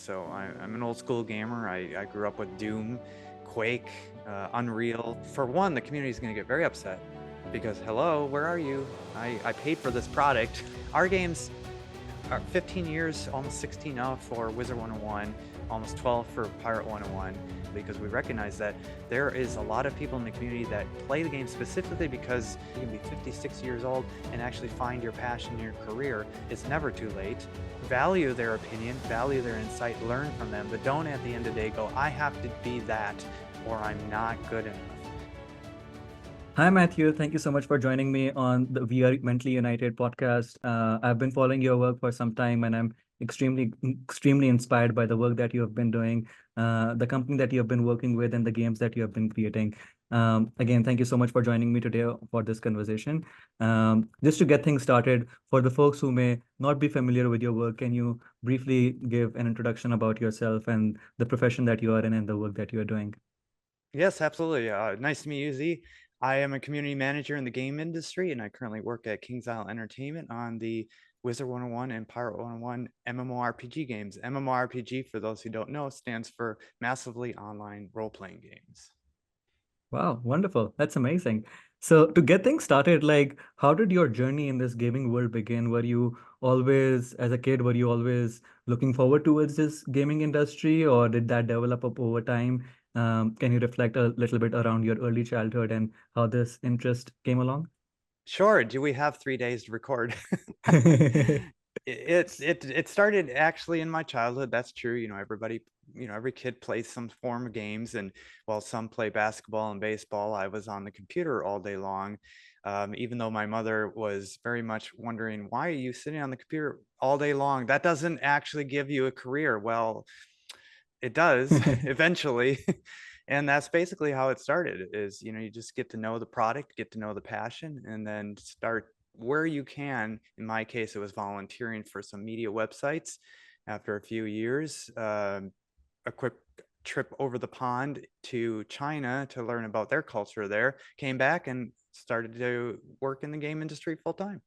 So I'm an old school gamer. I grew up with Doom, Quake, Unreal. For one, the community is going to get very upset because, hello, where are you? I paid for this product. Our games are 15 years, almost 16 now for Wizard101, almost 12 for Pirate 101, because we recognize that there is a lot of people in the community that play the game specifically because you can be 56 years old and actually find your passion in your career. It's never too late. Value their opinion, value their insight, learn from them, but don't at the end of the day go, I have to be that or I'm not good enough. Hi, Matthew. Thank you so much for joining me on the We Are Mentally United podcast. I've been following your work for some time, and I'm extremely inspired by the work that you have been doing, the company that you have been working with, and the games that you have been creating. Again, thank you so much for joining me today for this conversation. Just to get things started, for the folks who may not be familiar with your work, can you briefly give an introduction about yourself and the profession that you are in and the work that you are doing? Yes, absolutely. Nice to meet you, Z. I am a community manager in the game industry, and I currently work at KingsIsle Entertainment on the Wizard101 and Pirate 101 MMORPG games. MMORPG, for those who don't know, stands for Massively Online Role-Playing Games. Wow, wonderful. That's amazing. So to get things started, like how did your journey in this gaming world begin? Were you always, as a kid, were you always looking forward towards this gaming industry, or did that develop up over time? Can you reflect a little bit around your early childhood and how this interest came along? Sure. Do we have 3 days to record? It started actually in my childhood. That's true. Everybody, every kid plays some form of games, and while some play basketball and baseball, I was on the computer all day long. Even though my mother was very much wondering, why are you sitting on the computer all day long? That doesn't actually give you a career. Well, it does eventually. And that's basically how it started is, you just get to know the product, get to know the passion, and then start where you can. In my case, it was volunteering for some media websites. After a few years, a quick trip over the pond to China to learn about their culture there, came back and started to work in the game industry full time.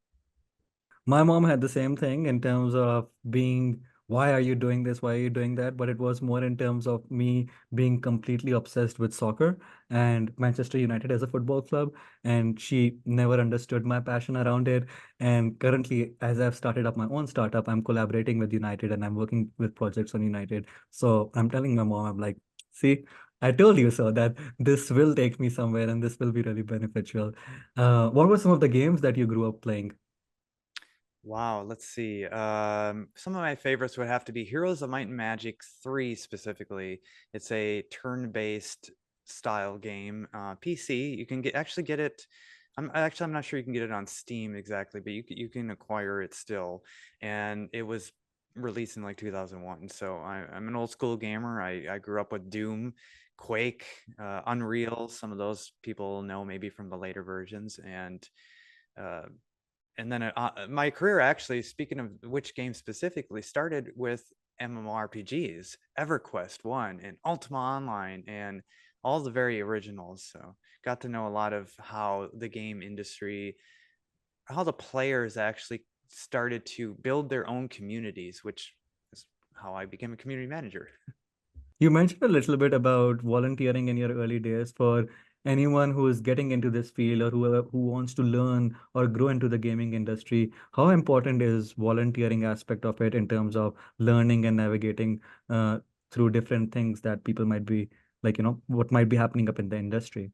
My mom had the same thing in terms of being, why are you doing this? Why are you doing that? But it was more in terms of me being completely obsessed with soccer and Manchester United as a football club. And she never understood my passion around it. And currently, as I've started up my own startup, I'm collaborating with United and I'm working with projects on United. So I'm telling my mom, I'm like, see, I told you so that this will take me somewhere and this will be really beneficial. What were some of the games that you grew up playing? Wow, let's see. Some of my favorites would have to be Heroes of Might and Magic 3 specifically. It's a turn-based style game. PC, you can actually get it. I'm not sure you can get it on Steam exactly, but you can acquire it still. And it was released in like 2001. So I'm an old school gamer. I grew up with Doom, Quake, Unreal. Some of those people know maybe from the later versions, uh, and then my career, actually, speaking of which game specifically, started with MMORPGs, EverQuest 1 and Ultima Online and all the very originals. So got to know a lot of how the game industry, how the players actually started to build their own communities, which is how I became a community manager. You mentioned a little bit about volunteering in your early days. For anyone who is getting into this field or who wants to learn or grow into the gaming industry. How important is volunteering aspect of it in terms of learning and navigating through different things that people might be like, what might be happening up in the industry?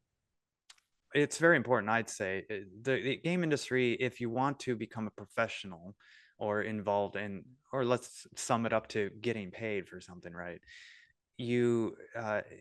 It's very important, I'd say. The game industry, if you want to become a professional or involved in, or let's sum it up to getting paid for something, right? You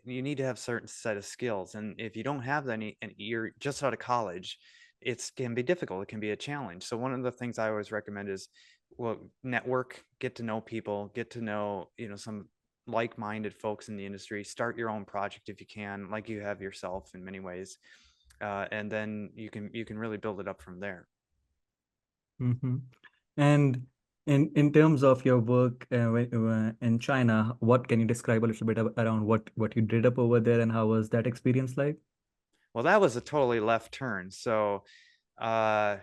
need to have certain set of skills, and if you don't have any and you're just out of college, it can be difficult, it can be a challenge. So one of the things I always recommend is, well, network, get to know people, get to know some like-minded folks in the industry, start your own project if you can, like you have yourself in many ways, and then you can really build it up from there. Hmm. And in terms of your work in China, what can you describe a little bit around what you did up over there and how was that experience like? Well, that was a totally left turn. So uh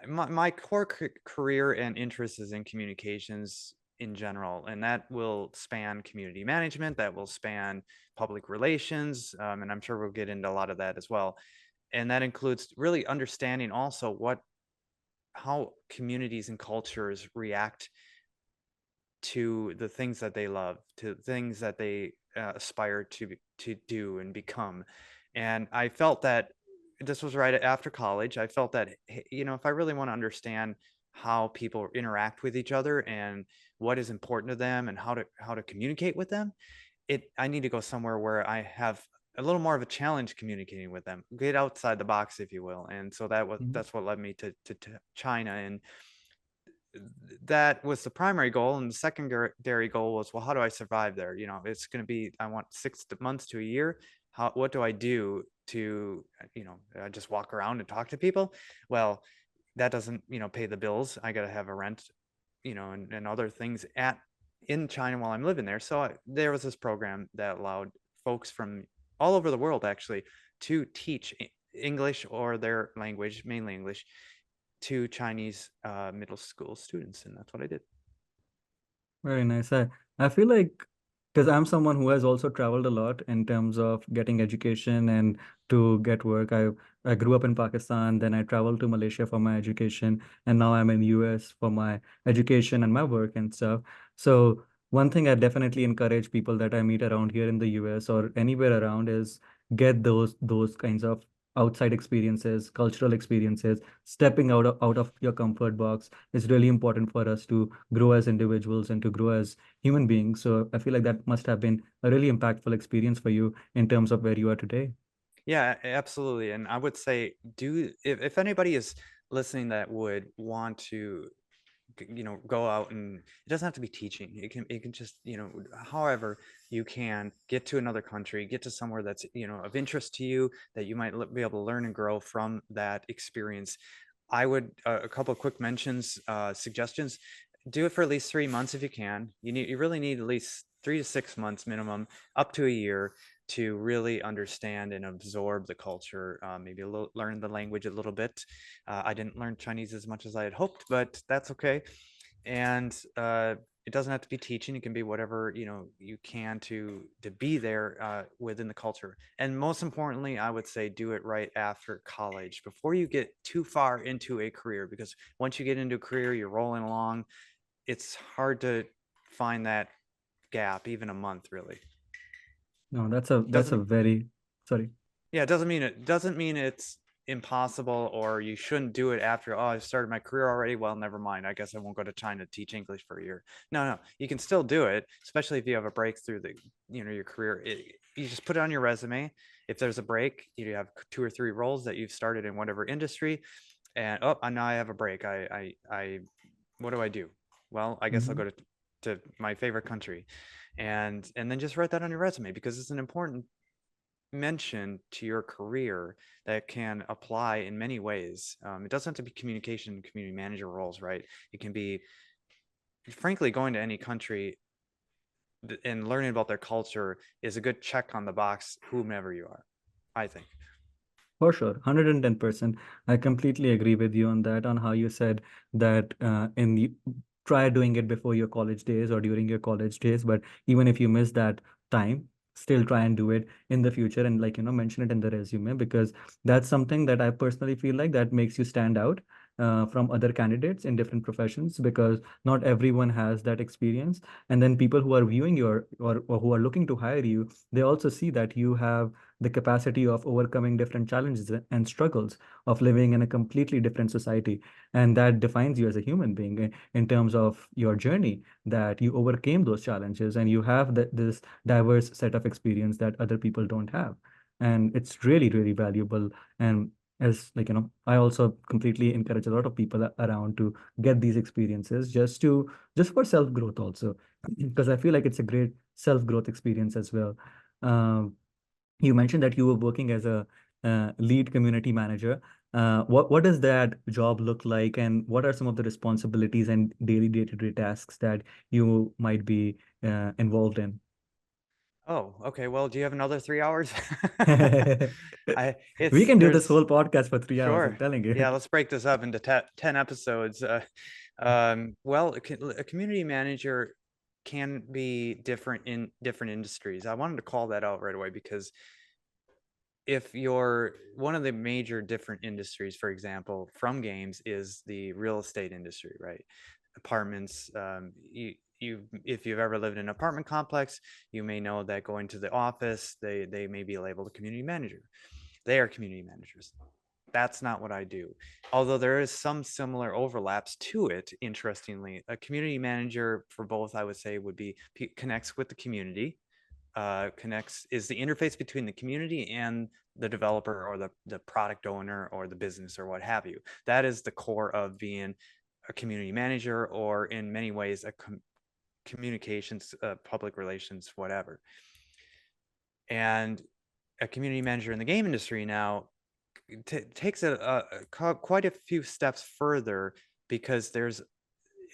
my core career and interest is in communications in general, and that will span community management, that will span public relations, and I'm sure we'll get into a lot of that as well. And that includes really understanding also how communities and cultures react to the things that they love, to things that they aspire to do and become. And I felt that this was right after college. I felt that, you know, if I really want to understand how people interact with each other and what is important to them and how to communicate with them, I need to go somewhere where I have a little more of a challenge communicating with them, get outside the box, if you will. And so Mhm. that's what led me to China. And that was the primary goal. And the secondary goal was, well, how do I survive there? You know, it's going to be, I want 6 months to a year. What do I do to, just walk around and talk to people? Well, that doesn't, pay the bills. I got to have a rent, and other things in China while I'm living there. So there was this program that allowed folks from all over the world actually to teach English or their language, mainly English, to Chinese middle school students, and that's what I did. Very nice. I feel like because I'm someone who has also traveled a lot in terms of getting education and to get work. I grew up in Pakistan, then I traveled to Malaysia for my education, and now I'm in US for my education and my work and stuff. So one thing I definitely encourage people that I meet around here in the US or anywhere around is get those kinds of outside experiences, cultural experiences, stepping out of your comfort box is really important for us to grow as individuals and to grow as human beings. So I feel like that must have been a really impactful experience for you in terms of where you are today. Yeah, absolutely. And I would say, if anybody is listening that would want to, go out, and it doesn't have to be teaching. It can just, however you can get to another country, get to somewhere that's, of interest to you, that you might be able to learn and grow from that experience. I would, a couple of quick mentions, suggestions. Do it for at least 3 months if you can. You really need at least 3 to 6 months minimum, up to a year, to really understand and absorb the culture. Maybe learn the language a little bit. I didn't learn Chinese as much as I had hoped, but that's okay. And it doesn't have to be teaching. It can be whatever you can to be there within the culture. And most importantly, I would say do it right after college, before you get too far into a career, because once you get into a career, you're rolling along. It's hard to find that gap, even a month, really. No, that's a Doesn't very sorry. Yeah, it doesn't mean it's impossible or you shouldn't do it after, oh, I started my career already. Well, never mind. I guess I won't go to China to teach English for a year. No, no, you can still do it, especially if you have a break through your career. You just put it on your resume. If there's a break, you have 2 or 3 roles that you've started in whatever industry, and now I have a break. What do I do? Well, I guess I'll Mhm. go to my favorite country, and then just write that on your resume, because it's an important mention to your career that can apply in many ways. It doesn't have to be communication and community manager roles, right? It can be, frankly, going to any country and learning about their culture is a good check on the box, whomever you are, I think. For sure, 110%. I completely agree with you on that, on how you said that try doing it before your college days or during your college days, but even if you miss that time, still try and do it in the future and like, mention it in the resume because that's something that I personally feel like that makes you stand out from other candidates in different professions because not everyone has that experience. And then people who are viewing or who are looking to hire you, they also see that you have the capacity of overcoming different challenges and struggles of living in a completely different society. And that defines you as a human being in terms of your journey, that you overcame those challenges and you have this diverse set of experience that other people don't have. And it's really, really valuable. And as like, I also completely encourage a lot of people around to get these experiences just for self-growth also, because I feel like it's a great self-growth experience as well. Um, you mentioned that you were working as a lead community manager. What does that job look like, and what are some of the responsibilities and daily day-to-day tasks that you might be involved in? Oh, okay. Well, do you have another 3 hours? I We it's can do this there's whole podcast for 3 hours, I'm Sure. telling you. Yeah, let's break this up into 10 episodes. Well, a community manager can be different in different industries. I wanted to call that out right away because if you're one of the major different industries, for example, from games is the real estate industry, right? Apartments. If you've ever lived in an apartment complex, you may know that going to the office, they may be labeled a community manager. They are community managers. That's not what I do. Although there is some similar overlaps to it, interestingly, a community manager for both, I would say, would be connects with the community, connects is the interface between the community and the developer or the product owner or the business or what have you. That is the core of being a community manager, or in many ways, a communications, public relations, whatever. And a community manager in the game industry now takes quite a few steps further, because there's,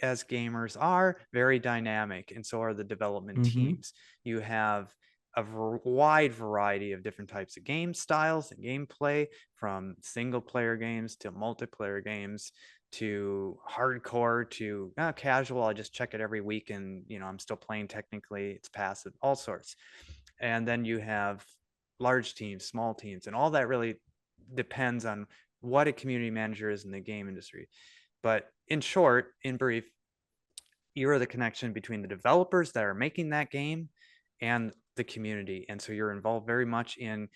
as gamers are, very dynamic, and so are the development Mm-hmm. teams. You have a wide variety of different types of game styles and gameplay, from single player games to multiplayer games to hardcore to casual. I just check it every week and I'm still playing, technically it's passive, all sorts. And then you have large teams, small teams, and all that really depends on what a community manager is in the game industry. But in short, in brief, you're the connection between the developers that are making that game and the community. And so you're involved very much in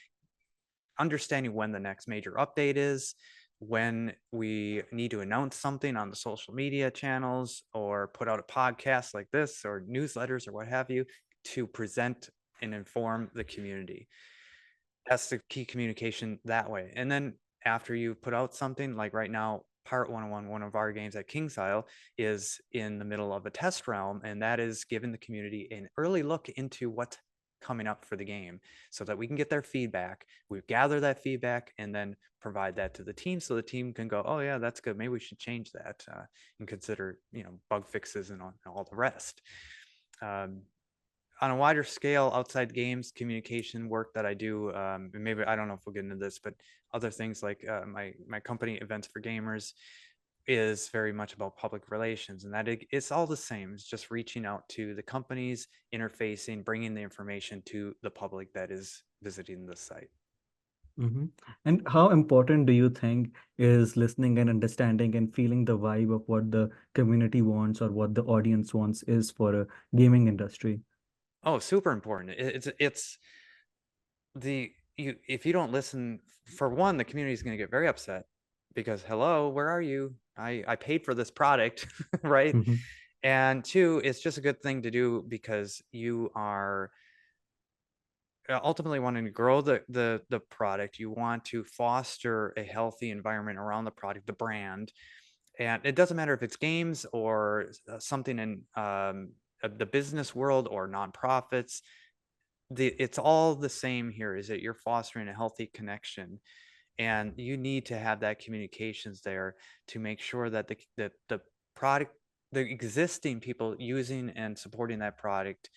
understanding when the next major update is, when we need to announce something on the social media channels, or put out a podcast like this, or newsletters, or what have you, to present and inform the community. That's the key communication that way. And then after you put out something, like right now, Part 101, one of our games at KingsIsle, is in the middle of a test realm, and that is giving the community an early look into what's coming up for the game, so that we can get their feedback. We gather that feedback and then provide that to the team, so the team can go, oh yeah, that's good, maybe we should change that, and consider bug fixes and all the rest. On a wider scale, outside games, communication work that I do, maybe I don't know if we'll get into this, but other things like my company, Events for Gamers, is very much about public relations, and that it's all the same. It's just reaching out to the companies, interfacing, bringing the information to the public that is visiting the site. Mm-hmm. And how important do you think is listening and understanding and feeling the vibe of what the community wants or what the audience wants is for a gaming industry? Oh, super important. It's if you don't listen, for one, the community is going to get very upset, because hello, where are you? I paid for this product, right? Mm-hmm. And two, it's just a good thing to do, because you are ultimately wanting to grow the product. You want to foster a healthy environment around the product, the brand. And it doesn't matter if it's games or something in the business world or nonprofits. It's all the same here, is that you're fostering a healthy connection, and you need to have that communications there to make sure that the product, the existing people using and supporting that product,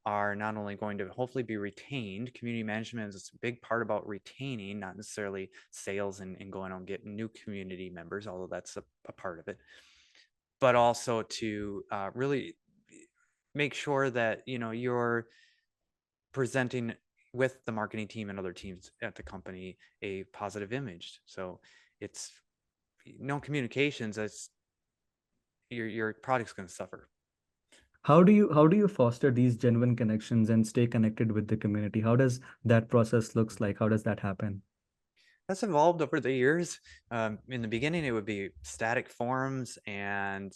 are not only going to hopefully be retained. Community management is a big part about retaining, not necessarily sales and going out and getting new community members, although that's a part of it, but also to really make sure that you're presenting with the marketing team and other teams at the company a positive image. So it's no communications, as your product's going to suffer. How do you foster these genuine connections and stay connected with the community? How does that process looks like? How does that happen? That's evolved over the years. In the beginning, it would be static forums and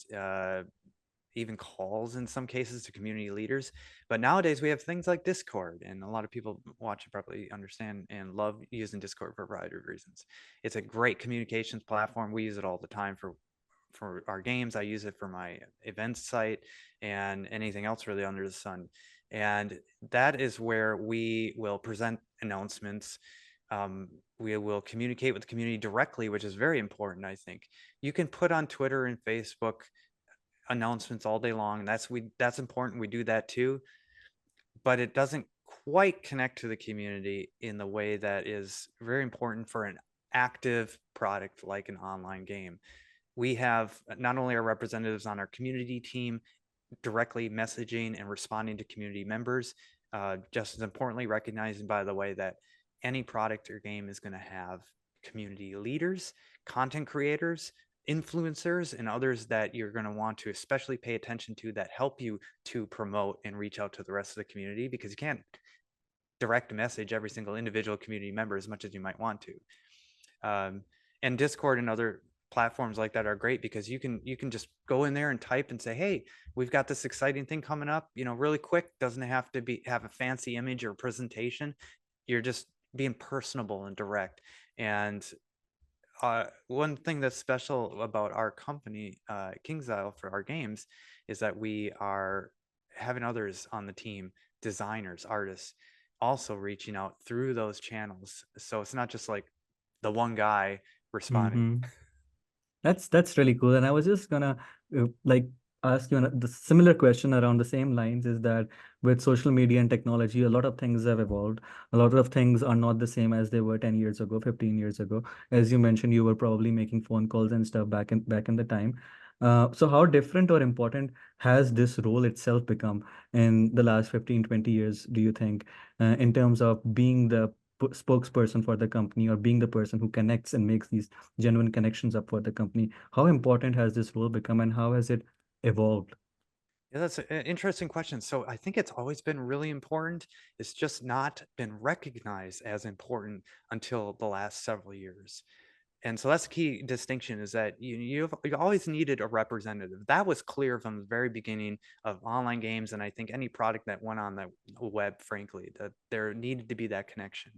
even calls in some cases to community leaders. But nowadays we have things like Discord, and a lot of people watch and probably understand and love using Discord for a variety of reasons. It's a great communications platform. We use it all the time for our games. I use it for my events site and anything else really under the sun. And that is where we will present announcements. We will communicate with the community directly, which is very important, I think. You can put on Twitter and Facebook announcements all day long. That's important. We do that too, but it doesn't quite connect to the community in the way that is very important for an active product like an online game. We have not only our representatives on our community team directly messaging and responding to community members. Just as importantly, recognizing, by the way, that any product or game is going to have community leaders, content creators, influencers, and others that you're going to want to especially pay attention to that help you to promote and reach out to the rest of the community, because you can't direct message every single individual community member as much as you might want to. And Discord and other platforms like that are great because you can just go in there and type and say, hey, we've got this exciting thing coming up, really quick. Doesn't have to have a fancy image or presentation. You're just being personable and direct. And one thing that's special about our company, KingsIsle, for our games, is that we are having others on the team, designers, artists, also reaching out through those channels. So it's not just like the one guy responding. Mm-hmm. That's really cool. And I was just gonna like ask you the similar question around the same lines, is that with social media and technology, a lot of things have evolved. A lot of things are not the same as they were 10 years ago, 15 years ago. As you mentioned, you were probably making phone calls and stuff back in the time. So how different or important has this role itself become in the last 15, 20 years, do you think, in terms of being the spokesperson for the company, or being the person who connects and makes these genuine connections up for the company? How important has this role become, and how has it evolved? Yeah, that's an interesting question. So I think it's always been really important. It's just not been recognized as important until the last several years. And so that's the key distinction, is that you always needed a representative. That was clear from the very beginning of online games, and I think any product that went on the web, frankly, that there needed to be that connection.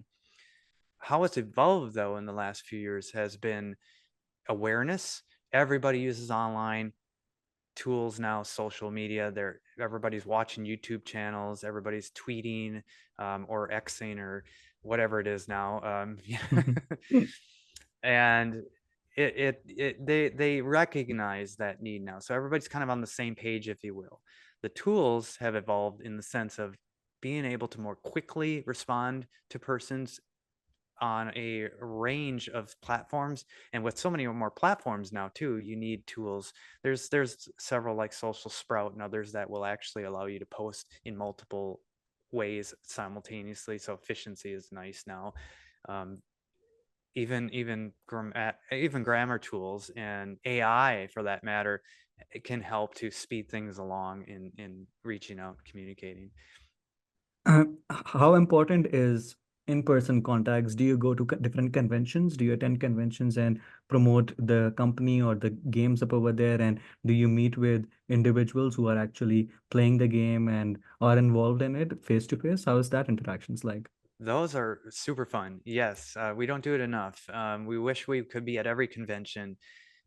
How it's evolved, though, in the last few years has been awareness. Everybody uses online tools now, social media. Everybody's watching YouTube channels, everybody's tweeting, or Xing, or whatever it is now. And they recognize that need now. So everybody's kind of on the same page, if you will. The tools have evolved in the sense of being able to more quickly respond to persons on a range of platforms. And with so many more platforms now too, you need tools. There's several, like Social Sprout and others, that will actually allow you to post in multiple ways simultaneously. So efficiency is nice now. um, even grammar tools and AI, for that matter, it can help to speed things along in reaching out, communicating. How important is in-person contacts? Do you go to different conventions? Do you attend conventions and promote the company or the games up over there? And do you meet with individuals who are actually playing the game and are involved in it face to face? How is that interactions like? Those are super fun. Yes, we don't do it enough. We wish we could be at every convention.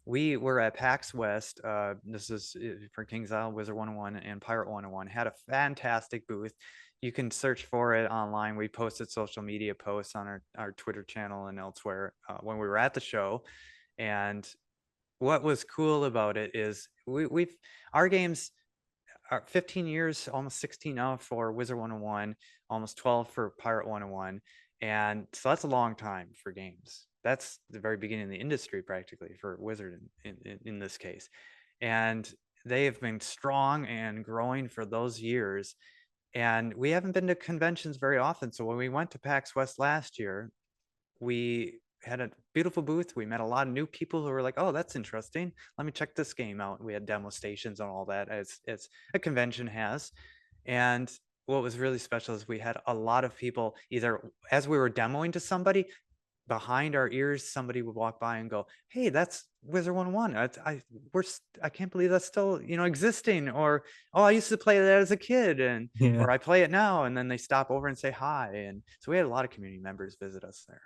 We were at PAX West. This is for KingsIsle, Wizard101, and Pirate101. Had a fantastic booth. You can search for it online. We posted social media posts on our Twitter channel and elsewhere when we were at the show. And what was cool about it is we've our games are 15 years, almost 16 now for Wizard101, almost 12 for Pirate101. And so that's a long time for games. That's the very beginning of the industry, practically, for Wizard in this case. And they have been strong and growing for those years. And we haven't been to conventions very often. So when we went to PAX West last year, we had a beautiful booth. We met a lot of new people who were like, oh, that's interesting. Let me check this game out. We had demo stations and all that, as a convention has. And what was really special is we had a lot of people, either as we were demoing to somebody, behind our ears, somebody would walk by and go, hey, that's Wizard101. I can't believe that's still, existing. Or, oh, I used to play that as a kid, and Yeah. or I play it now. And then they stop over and say hi. And so we had a lot of community members visit us there.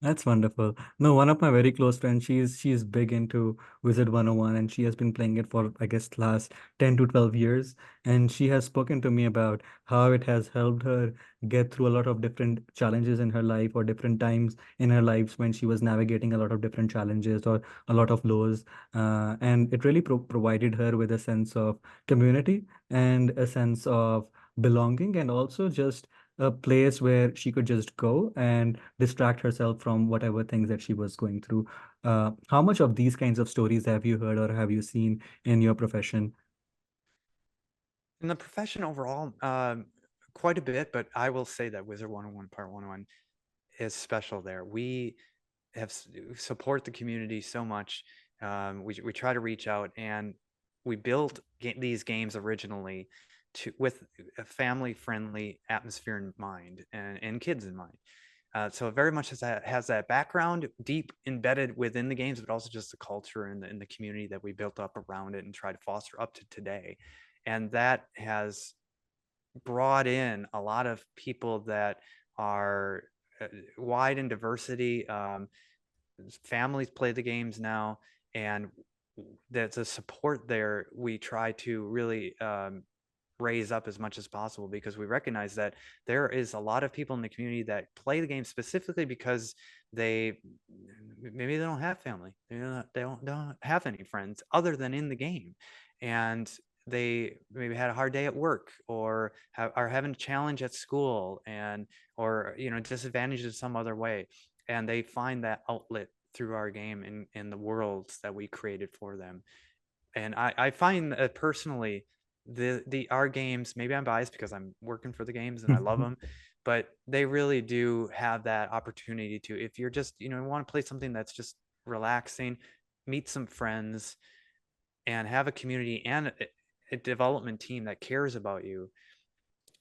That's wonderful. No, one of my very close friends, she's big into Wizard 101, and she has been playing it for, I guess, last 10 to 12 years. And she has spoken to me about how it has helped her get through a lot of different challenges in her life, or different times in her lives when she was navigating a lot of different challenges or a lot of lows. And it really provided her with a sense of community and a sense of belonging, and also just a place where she could just go and distract herself from whatever things that she was going through. How much of these kinds of stories have you heard or have you seen in your profession? In the profession overall, quite a bit, but I will say that Wizard 101 Part 101 is special there. We have support the community so much. We try to reach out, and we built these games originally with a family friendly atmosphere in mind and kids in mind. So it very much has that background deep embedded within the games, but also just the culture and the community that we built up around it and try to foster up to today. And that has brought in a lot of people that are wide in diversity. Families play the games now, and the support there we try to really raise up as much as possible, because we recognize that there is a lot of people in the community that play the game specifically because they maybe they don't have family, they don't have any friends other than in the game, and they maybe had a hard day at work, or are having a challenge at school, and or disadvantaged in some other way, and they find that outlet through our game in the worlds that we created for them. And I find that personally, the our games, maybe I'm biased because I'm working for the games and I love them, but they really do have that opportunity to, if you're just want to play something that's just relaxing, meet some friends, and have a community and a development team that cares about you,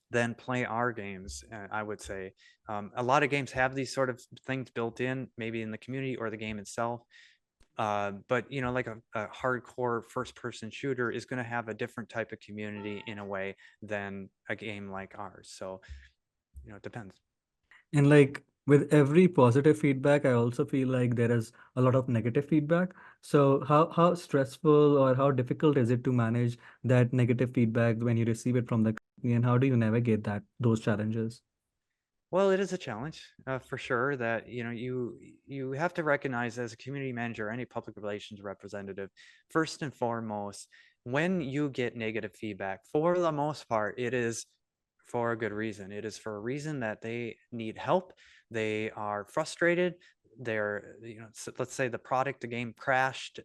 then play our games. I would say a lot of games have these sort of things built in, maybe in the community or the game itself. But like a hardcore first-person shooter is going to have a different type of community in a way than a game like ours. So it depends. And like with every positive feedback, I also feel like there is a lot of negative feedback. So how stressful or how difficult is it to manage that negative feedback when you receive it from the company, and how do you navigate those challenges? Well, it is a challenge for sure, that you have to recognize as a community manager, any public relations representative, first and foremost, when you get negative feedback, for the most part, it is for a good reason. It is for a reason that they need help. They are frustrated. They're, let's say the product, the game crashed.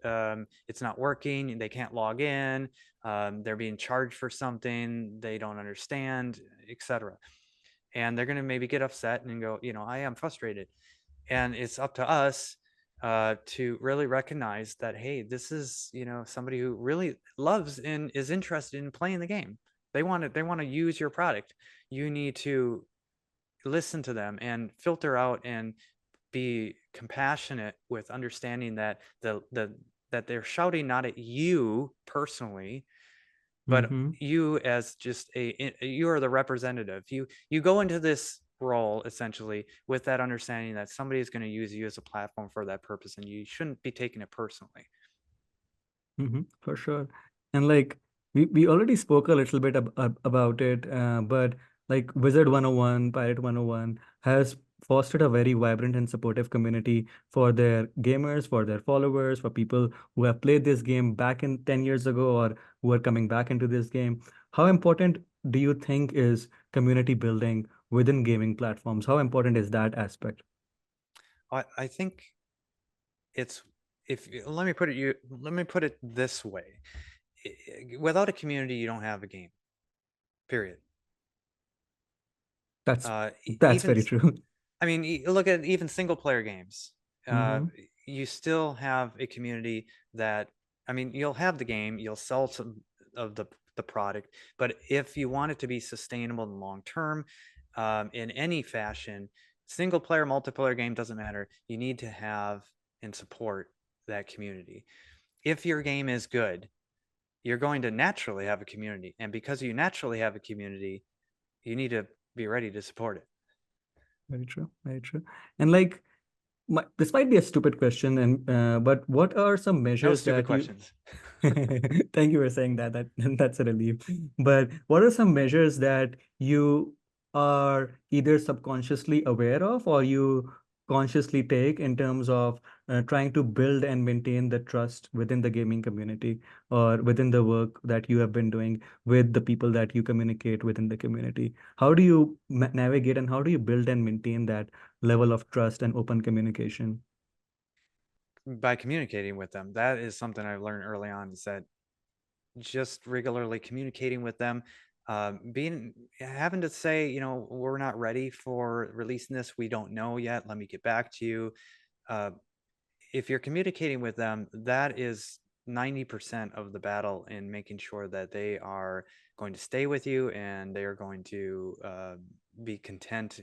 It's not working. They can't log in. They're being charged for something they don't understand, etc. And they're going to maybe get upset and go, I am frustrated. And it's up to us to really recognize that, hey, this is, somebody who really loves and is interested in playing the game. They want to use your product. You need to listen to them and filter out and be compassionate with understanding that that they're shouting not at you personally, but Mm-hmm. you as just you are the representative. You go into this role essentially with that understanding that somebody is going to use you as a platform for that purpose, and you shouldn't be taking it personally. For sure. And like we already spoke a little bit about it, but like Wizard 101, Pirate 101 has fostered a very vibrant and supportive community for their gamers, for their followers, for people who have played this game back in 10 years ago or who are coming back into this game. How important do you think is community building within gaming platforms? How important is that aspect? I think it's, if let me put it this way. Without a community, you don't have a game, period. That's uh that's even very true. I mean, look at even single player games. Uh, Mm-hmm. you still have a community that, I mean, you'll have the game, you'll sell some of the product, but if you want it to be sustainable and long term, in any fashion, single player, multiplayer game doesn't matter. You need to have and support that community. If your game is good, you're going to naturally have a community, and because you naturally have a community, you need to be ready to support it. Very true. Very true. And like, this might be a stupid question, and but what are some No measures stupid that you? questions. Thank you for saying that. That's a relief. But what are some measures that you are either subconsciously aware of or you consciously take in terms of trying to build and maintain the trust within the gaming community or within the work that you have been doing with the people that you communicate within the community? How do you navigate and how do you build and maintain that level of trust and open communication? By communicating with them. That is something I learned early on, is that just regularly communicating with them, having to say, we're not ready for releasing this. We don't know yet. Let me get back to you. Uh, if you're communicating with them, that is 90% of the battle in making sure that they are going to stay with you and they are going to be content.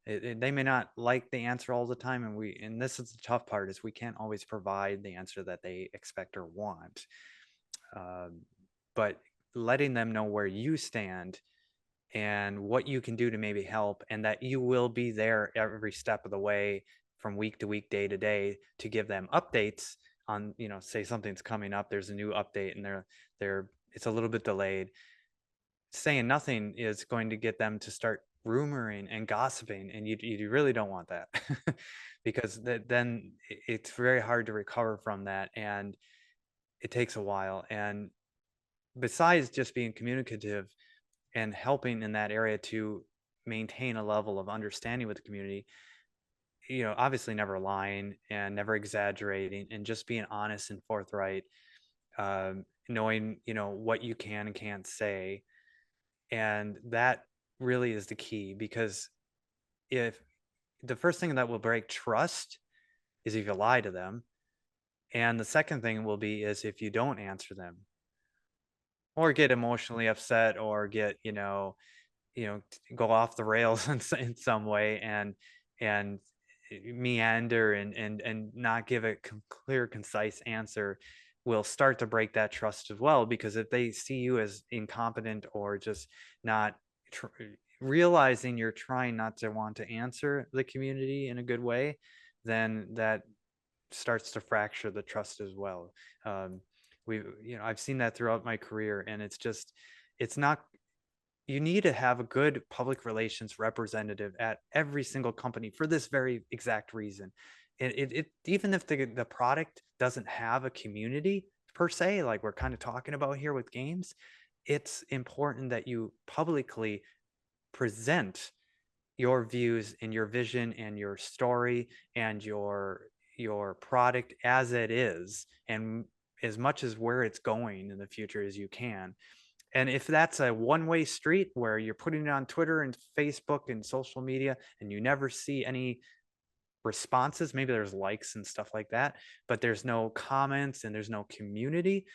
They may not like the answer all the time, and this is the tough part, is we can't always provide the answer that they expect or want. Um, but letting them know where you stand and what you can do to maybe help, and that you will be there every step of the way from week to week, day to day, to give them updates on, say something's coming up, there's a new update and they're it's a little bit delayed. Saying nothing is going to get them to start rumoring and gossiping, and you really don't want that. Because then it's very hard to recover from that, and it takes a while. And besides just being communicative and helping in that area to maintain a level of understanding with the community, obviously never lying and never exaggerating, and just being honest and forthright, knowing, what you can and can't say. And that really is the key, because if the first thing that will break trust is if you lie to them. And the second thing will be is if you don't answer them or get emotionally upset or get, go off the rails in some way, and meander and not give a clear, concise answer, will start to break that trust as well. Because if they see you as incompetent or just not tr- realizing you're trying not to want to answer the community in a good way, then that starts to fracture the trust as well. Um, I've seen that throughout my career, and it's not. You need to have a good public relations representative at every single company for this very exact reason. It even if the product doesn't have a community per se, like we're kind of talking about here with games, it's important that you publicly present your views and your vision and your story and your product as it is, and as much as where it's going in the future as you can. And if that's a one-way street where you're putting it on Twitter and Facebook and social media and you never see any responses, maybe there's likes and stuff like that, but there's no comments and there's no community,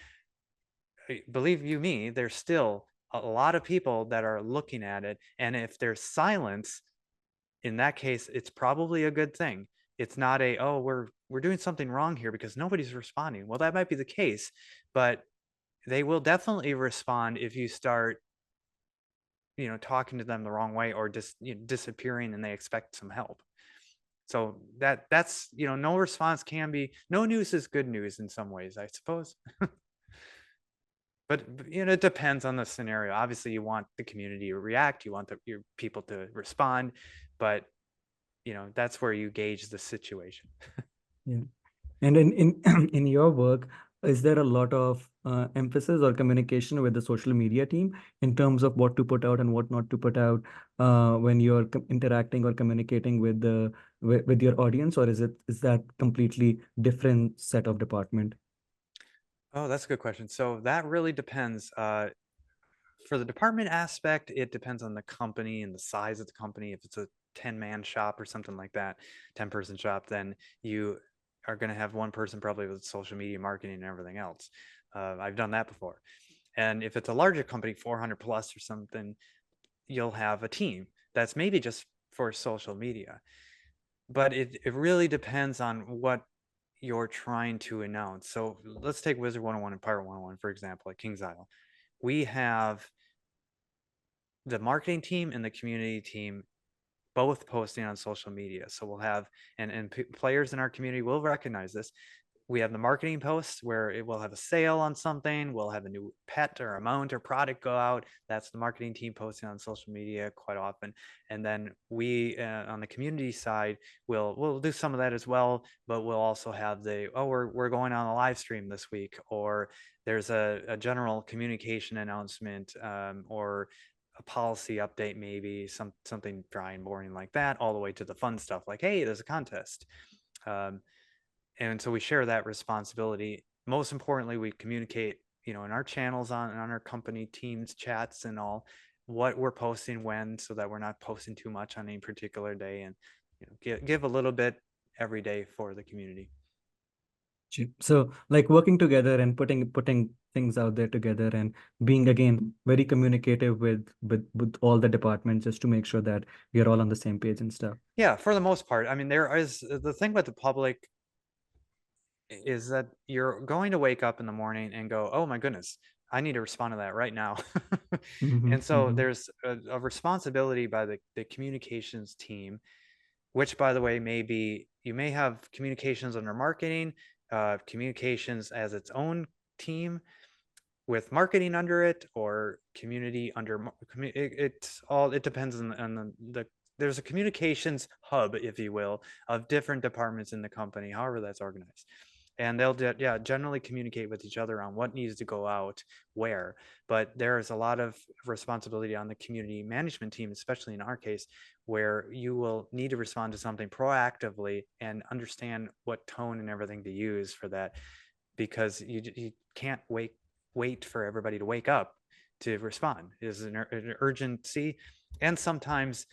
believe you me, there's still a lot of people that are looking at it. And if there's silence, in that case, it's probably a good thing. It's not oh, we're doing something wrong here because nobody's responding. Well, that might be the case, but they will definitely respond if you start, talking to them the wrong way, or just disappearing and they expect some help. So that's no response can be no news is good news in some ways, I suppose. But it depends on the scenario. Obviously, you want the community to react, you want your people to respond, but that's where you gauge the situation. Yeah. And in in your work, is there a lot of emphasis or communication with the social media team in terms of what to put out and what not to put out when you're interacting or communicating with the with your audience, or is that completely different set of department? Oh, that's a good question. So that really depends. For the department aspect, it depends on the company and the size of the company. If it's a 10-man shop or something like that, 10-person shop, then you are going to have one person probably with social media marketing and everything else. I've done that before. And if it's a larger company, 400 plus or something, you'll have a team that's maybe just for social media. But it really depends on what you're trying to announce. So let's take Wizard101 and Pirate101, for example, at KingsIsle. We have the marketing team and the community team both posting on social media. So we'll have, and players in our community will recognize this. We have the marketing posts where it will have a sale on something. We'll have a new pet or amount or product go out. That's the marketing team posting on social media quite often. And then we, on the community side, we'll do some of that as well. But we'll also have we're going on a live stream this week, or there's a general communication announcement, or a policy update, maybe something dry and boring like that, all the way to the fun stuff like, hey, there's a contest. Um, and so we share that responsibility. Most importantly, we communicate in our channels on our company teams chats and all, what we're posting when, so that we're not posting too much on any particular day, and give a little bit every day for the community. So like working together and putting things out there together and being again very communicative with all the departments just to make sure that we are all on the same page and stuff. Yeah, for the most part. I mean, there is the thing with the public is that you're going to wake up in the morning and go, oh my goodness, I need to respond to that right now. Hmm. And so Hmm. there's a responsibility by the communications team, which by the way you may have communications under marketing, communications as its own team with marketing under it, or community under it depends on the there's a communications hub, if you will, of different departments in the company, however that's organized, and they'll generally communicate with each other on what needs to go out where. But there's a lot of responsibility on the community management team, especially in our case, where you will need to respond to something proactively and understand what tone and everything to use for that, because you can't wait for everybody to wake up to respond. Is an urgency. And sometimes,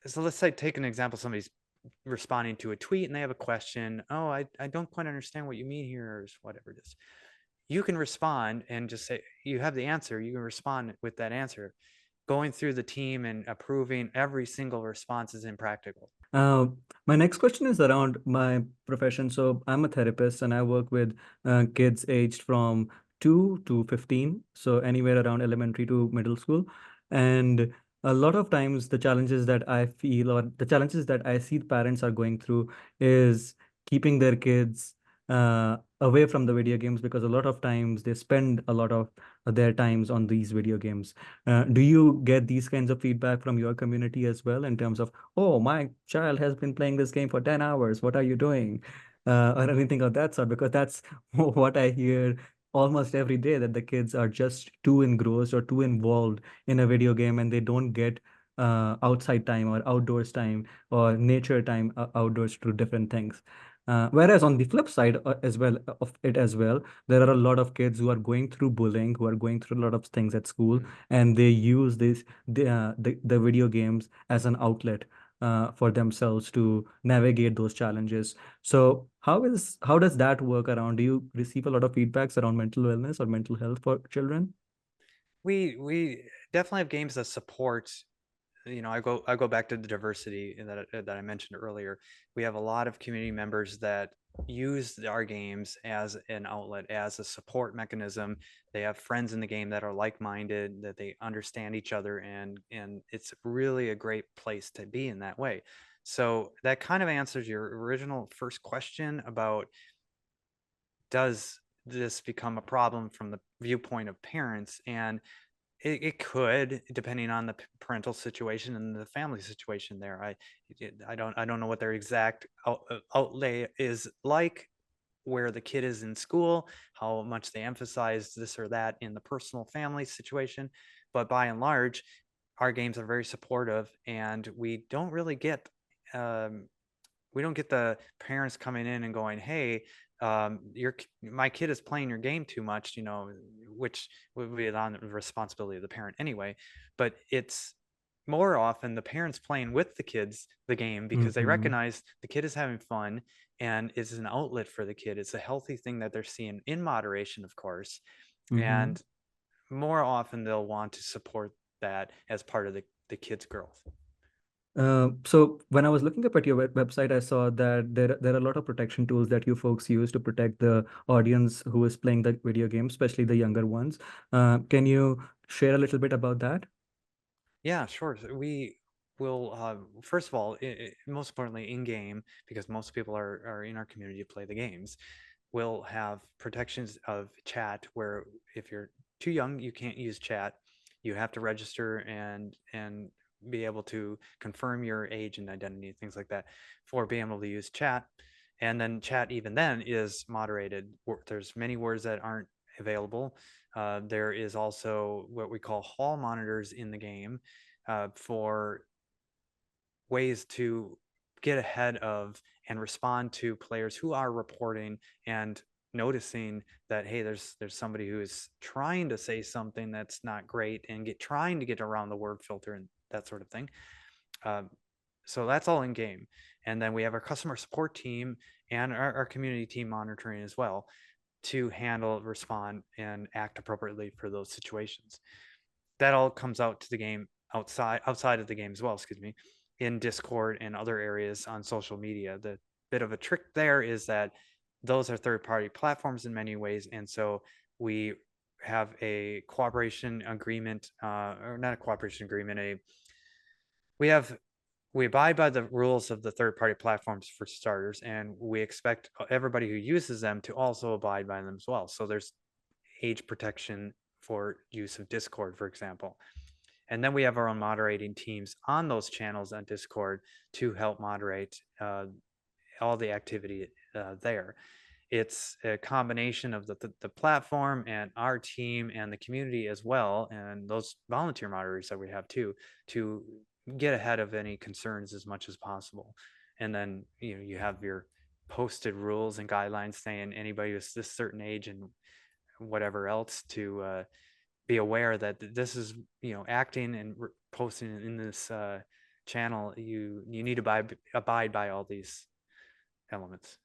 so let's say, take an example, somebody's responding to a tweet and they have a question. Oh, I don't quite understand what you mean here, or whatever it is. You can respond and just say you have the answer. You can respond with that answer. Going through the team and approving every single response is impractical. Uh, my next question is around my profession. So I'm a therapist and I work with kids aged from 2 to 15, so anywhere around elementary to middle school. And a lot of times the challenges that I feel or the challenges that I see parents are going through is keeping their kids away from the video games because a lot of times they spend a lot of their times on these video games. Do you get these kinds of feedback from your community as well in terms of, oh, my child has been playing this game for 10 hours. What are you doing? Or anything of that sort, because that's what I hear almost every day, that the kids are just too engrossed or too involved in a video game and they don't get outside time or outdoors time or nature time outdoors to do different things. Whereas on the flip side as well of it as well, there are a lot of kids who are going through bullying, who are going through a lot of things at school, Mm. and they use the video games as an outlet for themselves to navigate those challenges. So how does that work around? Do you receive a lot of feedbacks around mental wellness or mental health for children? We definitely have games that support, I go back to the diversity that I mentioned earlier. We have a lot of community members that use our games as an outlet, as a support mechanism. They have friends in the game that are like-minded, that they understand each other, and it's really a great place to be in that way. So that kind of answers your original first question about, does this become a problem from the viewpoint of parents? And it could, depending on the parental situation and the family situation there. I don't know what their exact outlay is like, where the kid is in school, how much they emphasize this or that in the personal family situation. But by and large, our games are very supportive, and um, we don't get the parents coming in and going, hey, my kid is playing your game too much, which would be on the responsibility of the parent anyway. But it's more often the parents playing with the game, because they Mm-hmm. recognize the kid is having fun and it's an outlet for the kid. It's a healthy thing that they're seeing, in moderation, of course. Mm-hmm. And more often they'll want to support that as part of the kid's growth. So when I was looking up at your website, I saw that there are a lot of protection tools that you folks use to protect the audience who is playing the video game, especially the younger ones. Can you share a little bit about that? Yeah, sure. So we will, first of all, most importantly, in game, because most people are in our community to play the games, we'll have protections of chat, where if you're too young, you can't use chat. You have to register and be able to confirm your age and identity, things like that, for being able to use chat. And then chat, even then, is moderated. There's many words that aren't available. There is also what we call hall monitors in the game, for ways to get ahead of and respond to players who are reporting and noticing that, hey, there's somebody who is trying to say something that's not great and trying to get around the word filter and that sort of thing. Um, so that's all in game. And then we have our customer support team and our community team monitoring as well to handle, respond, and act appropriately for those situations. That all comes out to the game outside of the game as well, excuse me, in Discord and other areas on social media. The bit of a trick there is that those are third-party platforms in many ways, and so we have a cooperation agreement, or not a cooperation agreement, we have we abide by the rules of the third-party platforms for starters, and we expect everybody who uses them to also abide by them as well. So there's age protection for use of Discord, for example. And then we have our own moderating teams on those channels on Discord to help moderate all the activity there. It's a combination of the platform and our team and the community as well, and those volunteer moderators that we have too, to get ahead of any concerns as much as possible. And then you have your posted rules and guidelines saying anybody who's this certain age and whatever else to be aware that this is acting and posting in this channel. You need to abide by all these elements.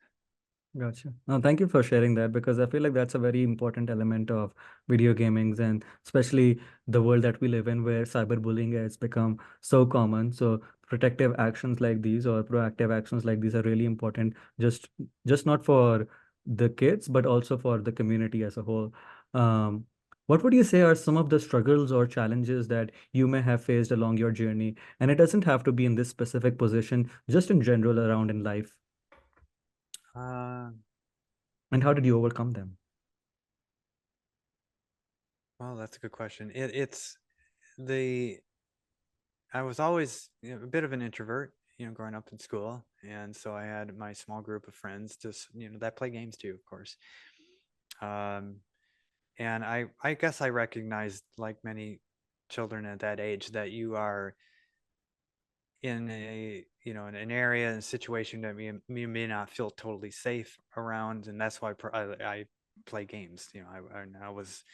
Gotcha. No, thank you for sharing that because I feel like that's a very important element of video gamings and especially the world that we live in where cyberbullying has become so common. So protective actions like these or proactive actions like these are really important just not for the kids but also for the community as a whole. Um, what would you say are some of the struggles or challenges that you may have faced along your journey? And it doesn't have to be in this specific position, just in general around in life. Uh, And how did you overcome them? well, that's a good question. It's the I was always a bit of an introvert, growing up in school, and so I had my small group of friends, just that play games too, of course. Um, and I guess I recognized, like many children at that age, that you are in in an area and situation that you may not feel totally safe around, and that's why I play games. I was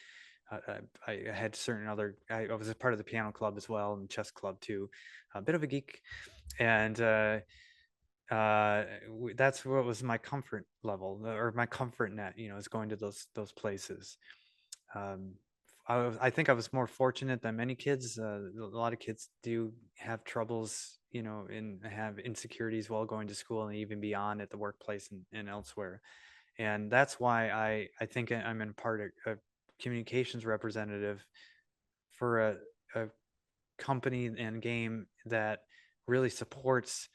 I had certain other I was a part of the piano club as well and chess club too, a bit of a geek, and that's what was my comfort level or my comfort net, is going to those places. um, I think I was more fortunate than many kids. A lot of kids do have troubles, and have insecurities while going to school and even beyond at the workplace and elsewhere. And that's why I think I'm in part a communications representative for a company and game that really supports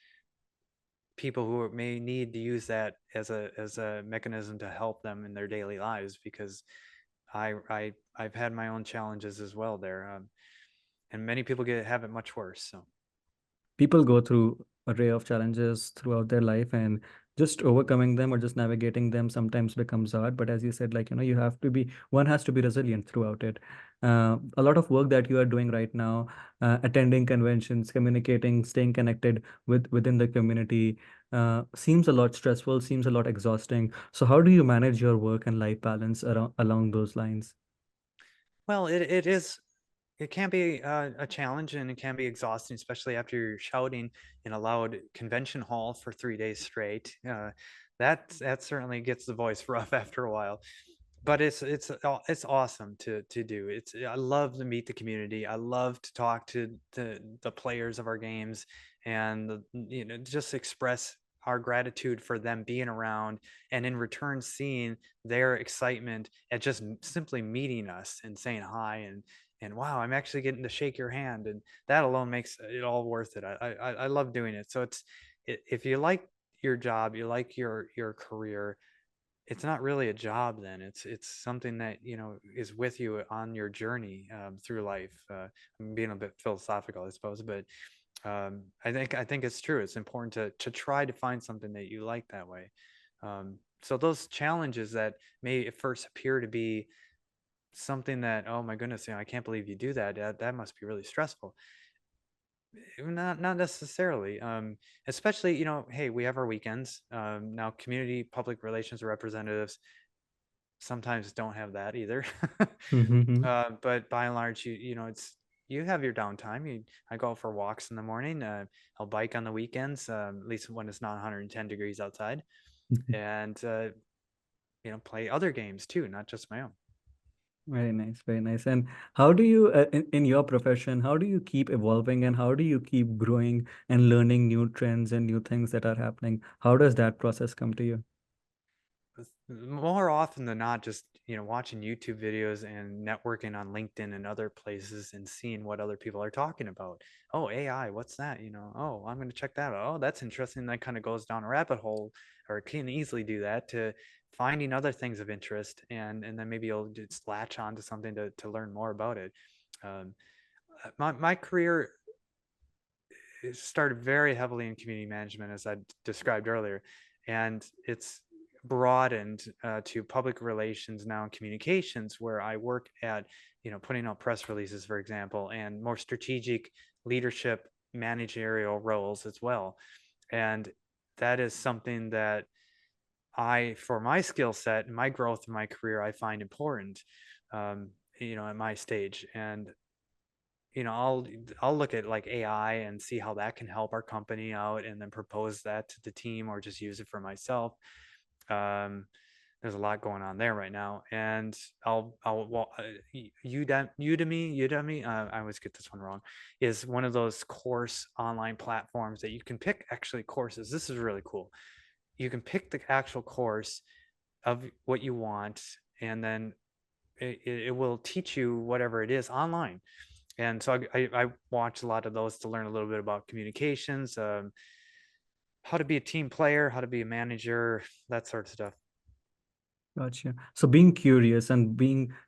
people who may need to use that as a mechanism to help them in their daily lives, because I've had my own challenges as well there, and many people have it much worse. So People go through array of challenges throughout their life and just overcoming them or just navigating them sometimes becomes hard, but as you said, like you have to be one has to be resilient throughout it. A lot of work that you are doing right now, attending conventions, communicating, staying connected within the community, seems a lot stressful, seems a lot exhausting. So how do you manage your work and life balance along those lines? well, it can be a challenge, and it can be exhausting, especially after you're shouting in a loud convention hall for 3 days straight. That certainly gets the voice rough after a while. But it's awesome to do. I love to meet the community. I love to talk to the players of our games, and just express our gratitude for them being around, and in return seeing their excitement at just simply meeting us and saying hi, and wow, I'm actually getting to shake your hand, and that alone makes it all worth it. I love doing it. So if you like your job, you like your career, it's not really a job then. It's something that is with you on your journey through life. I'm being a bit philosophical, I suppose, but I think it's true. It's important to try to find something that you like that way. So those challenges that may at first appear to be something that, oh my goodness, I can't believe you do that. That must be really stressful. Not necessarily. Especially, hey, we have our weekends. Now community public relations representatives, sometimes don't have that either. Mm-hmm. But by and large, you have your downtime. I go out for walks in the morning. I'll bike on the weekends, at least when it's not 110 degrees outside, and play other games too, not just my own. Very nice, very nice. And how do you, in your profession, how do you keep evolving and how do you keep growing and learning new trends and new things that are happening? How does that process come to you? More often than not, just watching YouTube videos and networking on LinkedIn and other places and seeing what other people are talking about. Oh, AI, what's that? Oh, I'm going to check that out. Oh, that's interesting. That kind of goes down a rabbit hole, or can easily do that, to finding other things of interest, and then maybe you'll just latch on to something to learn more about it. Um, my career started very heavily in community management, as I described earlier, and it's broadened to public relations now and communications, where I work at, putting out press releases, for example, and more strategic leadership managerial roles as well. And that is something that for my skill set and my growth in my career, I find important, um, at my stage. And I'll look at like AI and see how that can help our company out, and then propose that to the team or just use it for myself. Um, there's a lot going on there right now, and Udemy. I always get this one wrong. Is one of those course online platforms that you can pick actually courses. This is really cool. You can pick the actual course of what you want, and then it will teach you whatever it is online. And so I watch a lot of those to learn a little bit about communications, how to be a team player, how to be a manager, that sort of stuff. Gotcha. So being curious and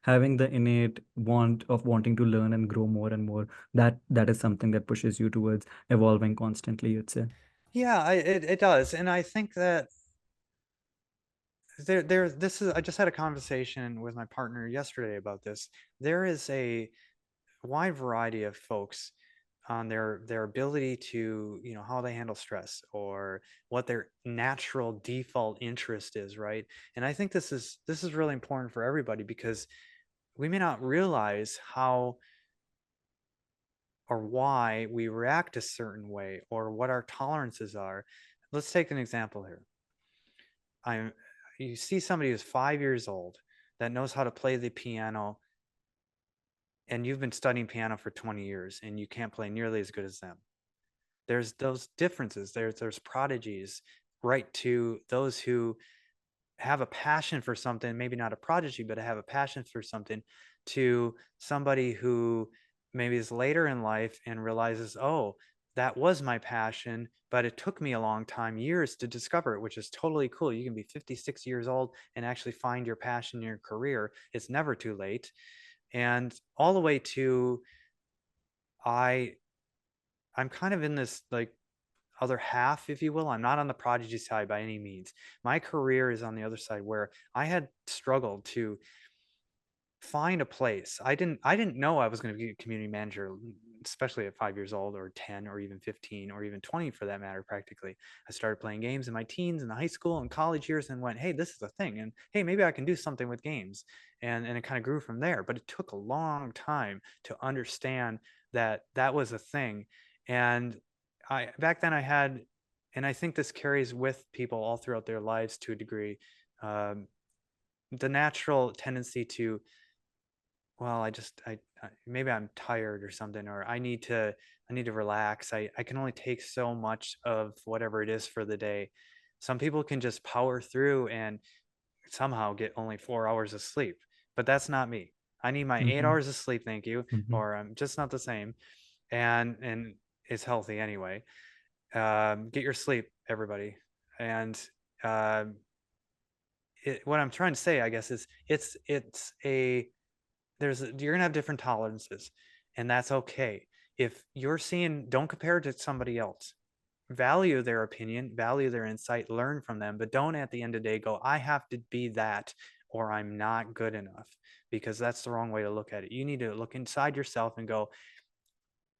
having the innate want of wanting to learn and grow more and more, that is something that pushes you towards evolving constantly, you'd say. Yeah, it does. And I think that this is, I just had a conversation with my partner yesterday about this. There is a wide variety of folks on their ability to, how they handle stress, or what their natural default interest is, right? And I think this is really important for everybody, because we may not realize how or why we react a certain way, or what our tolerances are. Let's take an example here. I'm You see somebody who's 5 years old that knows how to play the piano, and you've been studying piano for 20 years and you can't play nearly as good as them. There's those differences. There's prodigies, right, to those who have a passion for something, maybe not a prodigy, but have a passion for something, to somebody who maybe is later in life and realizes, oh, that was my passion, but it took me a long time, years, to discover it, which is totally cool. You can be 56 years old and actually find your passion in your career. It's never too late. And all the way to, I I'm kind of in this like other half, if you will. I'm not on the prodigy side by any means. My career is on the other side, where I had struggled to find a place. I didn't know I was going to be a community manager, especially at 5 years old, or 10, or even 15, or even 20 for that matter. Practically, I started playing games in my teens and the high school and college years, and went, hey, this is a thing, and hey, maybe I can do something with games. And it kind of grew from there. But it took a long time to understand that that was a thing. And I back then I had, and I think this carries with people all throughout their lives to a degree, um, the natural tendency to, well, maybe I'm tired or something, or I need to relax. I can only take so much of whatever it is for the day. Some people can just power through and somehow get only 4 hours of sleep, but that's not me. I need my eight Mm-hmm. hours of sleep, thank you, Mm-hmm. or I'm just not the same. And it's healthy anyway. Get your sleep, everybody. And um, what I'm trying to say, I guess, is it's a you're gonna have different tolerances, and that's okay. If you're seeing, don't compare it to somebody else. Value their opinion, value their insight, learn from them, but don't at the end of the day go, I have to be that, or I'm not good enough, because that's the wrong way to look at it. You need to look inside yourself and go,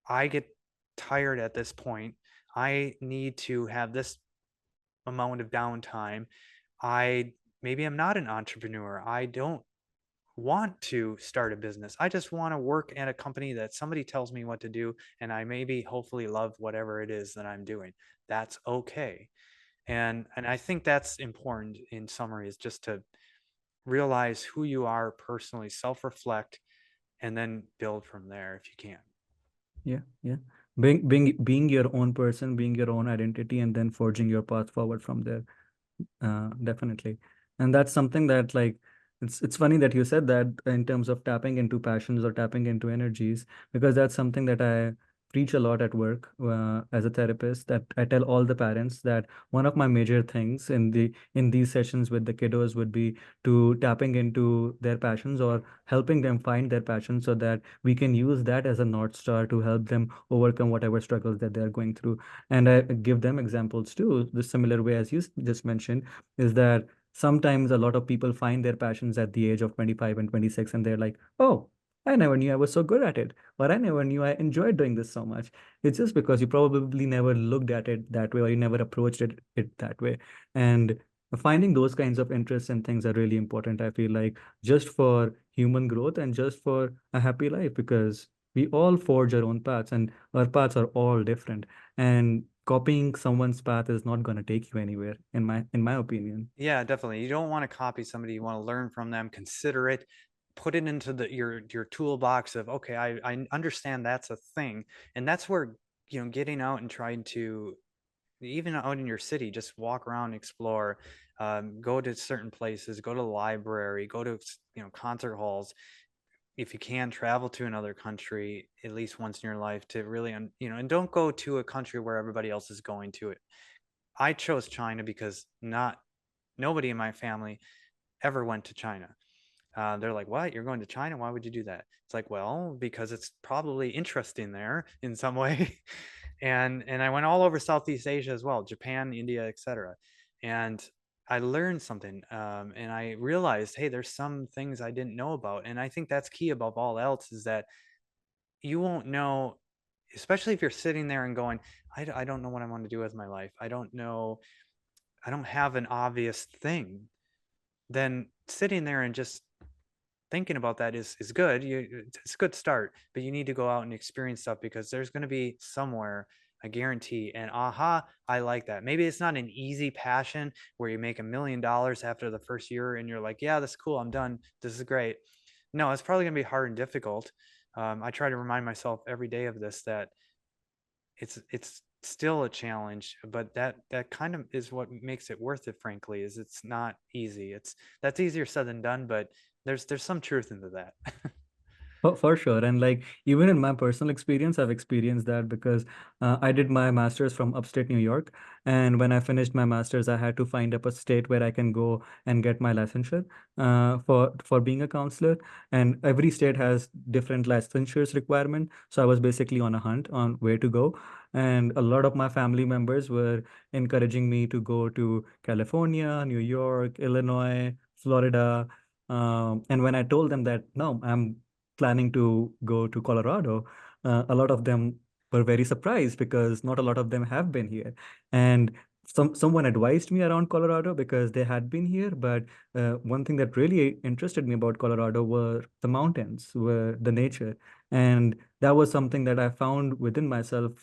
I get tired at this point. I need to have this amount of downtime. I maybe I'm not an entrepreneur. I don't want to start a business. I just want to work at a company that somebody tells me what to do, and I maybe hopefully love whatever it is that I'm doing. That's okay. And I think that's important in summary, is just to realize who you are personally, self-reflect, and then build from there if you can. Yeah, yeah. Being your own person, being your own identity, and then forging your path forward from there. Definitely. And that's something that, like, it's funny that you said that in terms of tapping into passions or tapping into energies, because that's something that I preach a lot at work as a therapist, that I tell all the parents that one of my major things in these sessions with the kiddos would be to tapping into their passions or helping them find their passion so that we can use that as a North Star to help them overcome whatever struggles that they're going through. And I give them examples too, the similar way as you just mentioned, is that sometimes a lot of people find their passions at the age of 25 and 26, and they're like, oh, I never knew I was so good at it, or I never knew I enjoyed doing this so much. It's just because you probably never looked at it that way, or you never approached it that way. And finding those kinds of interests and things are really important, I feel like, just for human growth and just for a happy life, because we all forge our own paths and our paths are all different. And copying someone's path is not going to take you anywhere, in my opinion. Yeah, definitely. You don't want to copy somebody. You want to learn from them, consider it, put it into your toolbox of, okay, I understand that's a thing. And that's where, getting out and trying to, even out in your city, just walk around, explore, go to certain places, go to the library, go to, concert halls. If you can, travel to another country at least once in your life to really, and don't go to a country where everybody else is going to it. I chose China because not nobody in my family ever went to China. They're like, "What? You're going to China? Why would you do that?" It's like, well, because it's probably interesting there in some way. And I went all over Southeast Asia as well, Japan, India, etc. And I learned something, and I realized, hey, there's some things I didn't know about, and I think that's key above all else, is that you won't know, especially if you're sitting there and going, I don't know what I want to do with my life. I don't know. I don't have an obvious thing. Then sitting there and just thinking about that is good. It's a good start, but you need to go out and experience stuff, because there's going to be somewhere, I guarantee, and aha, I like that. Maybe it's not an easy passion where you make $1 million after the first year and you're like, yeah, that's cool, I'm done, this is great. No, it's probably going to be hard and difficult. I try to remind myself every day of this, that it's still a challenge, but that kind of is what makes it worth it, frankly, is it's not easy. That's easier said than done, but there's some truth into that. For sure. And like, even in my personal experience, I've experienced that because I did my master's from upstate New York. And when I finished my master's, I had to find up a state where I can go and get my licensure for being a counselor. And every state has different licensures requirement. So I was basically on a hunt on where to go. And a lot of my family members were encouraging me to go to California, New York, Illinois, Florida. And when I told them that, no, I'm planning to go to Colorado, a lot of them were very surprised because not a lot of them have been here. And someone advised me around Colorado because they had been here. But one thing that really interested me about Colorado were the mountains, were the nature. And that was something that I found within myself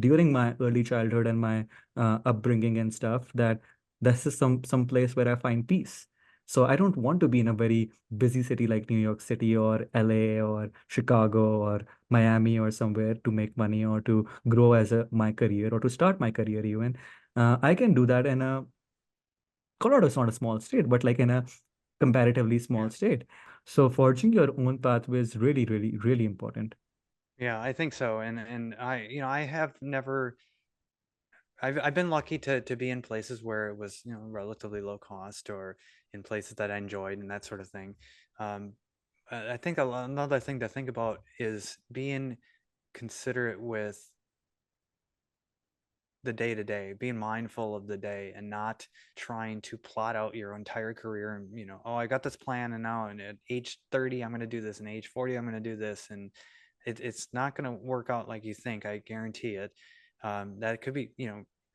during my early childhood and my upbringing and stuff, that this is some place where I find peace. So I don't want to be in a very busy city like New York City or LA or Chicago or Miami or somewhere to make money or to grow as my career or to start my career even. I can do that in a Colorado is not a small state, but like in a comparatively small Yeah. state. So forging your own pathway is really, really, really important. Yeah, I think so. And I have never, I've been lucky to be in places where it was, relatively low cost, or in places that I enjoyed and that sort of thing. Um, I think another thing to think about is being considerate with the day to day, being mindful of the day, and not trying to plot out your entire career. And, oh, I got this plan, and now, and at age 30, I'm going to do this, and age 40, I'm going to do this. And it's not going to work out like you think. I guarantee it. That could be,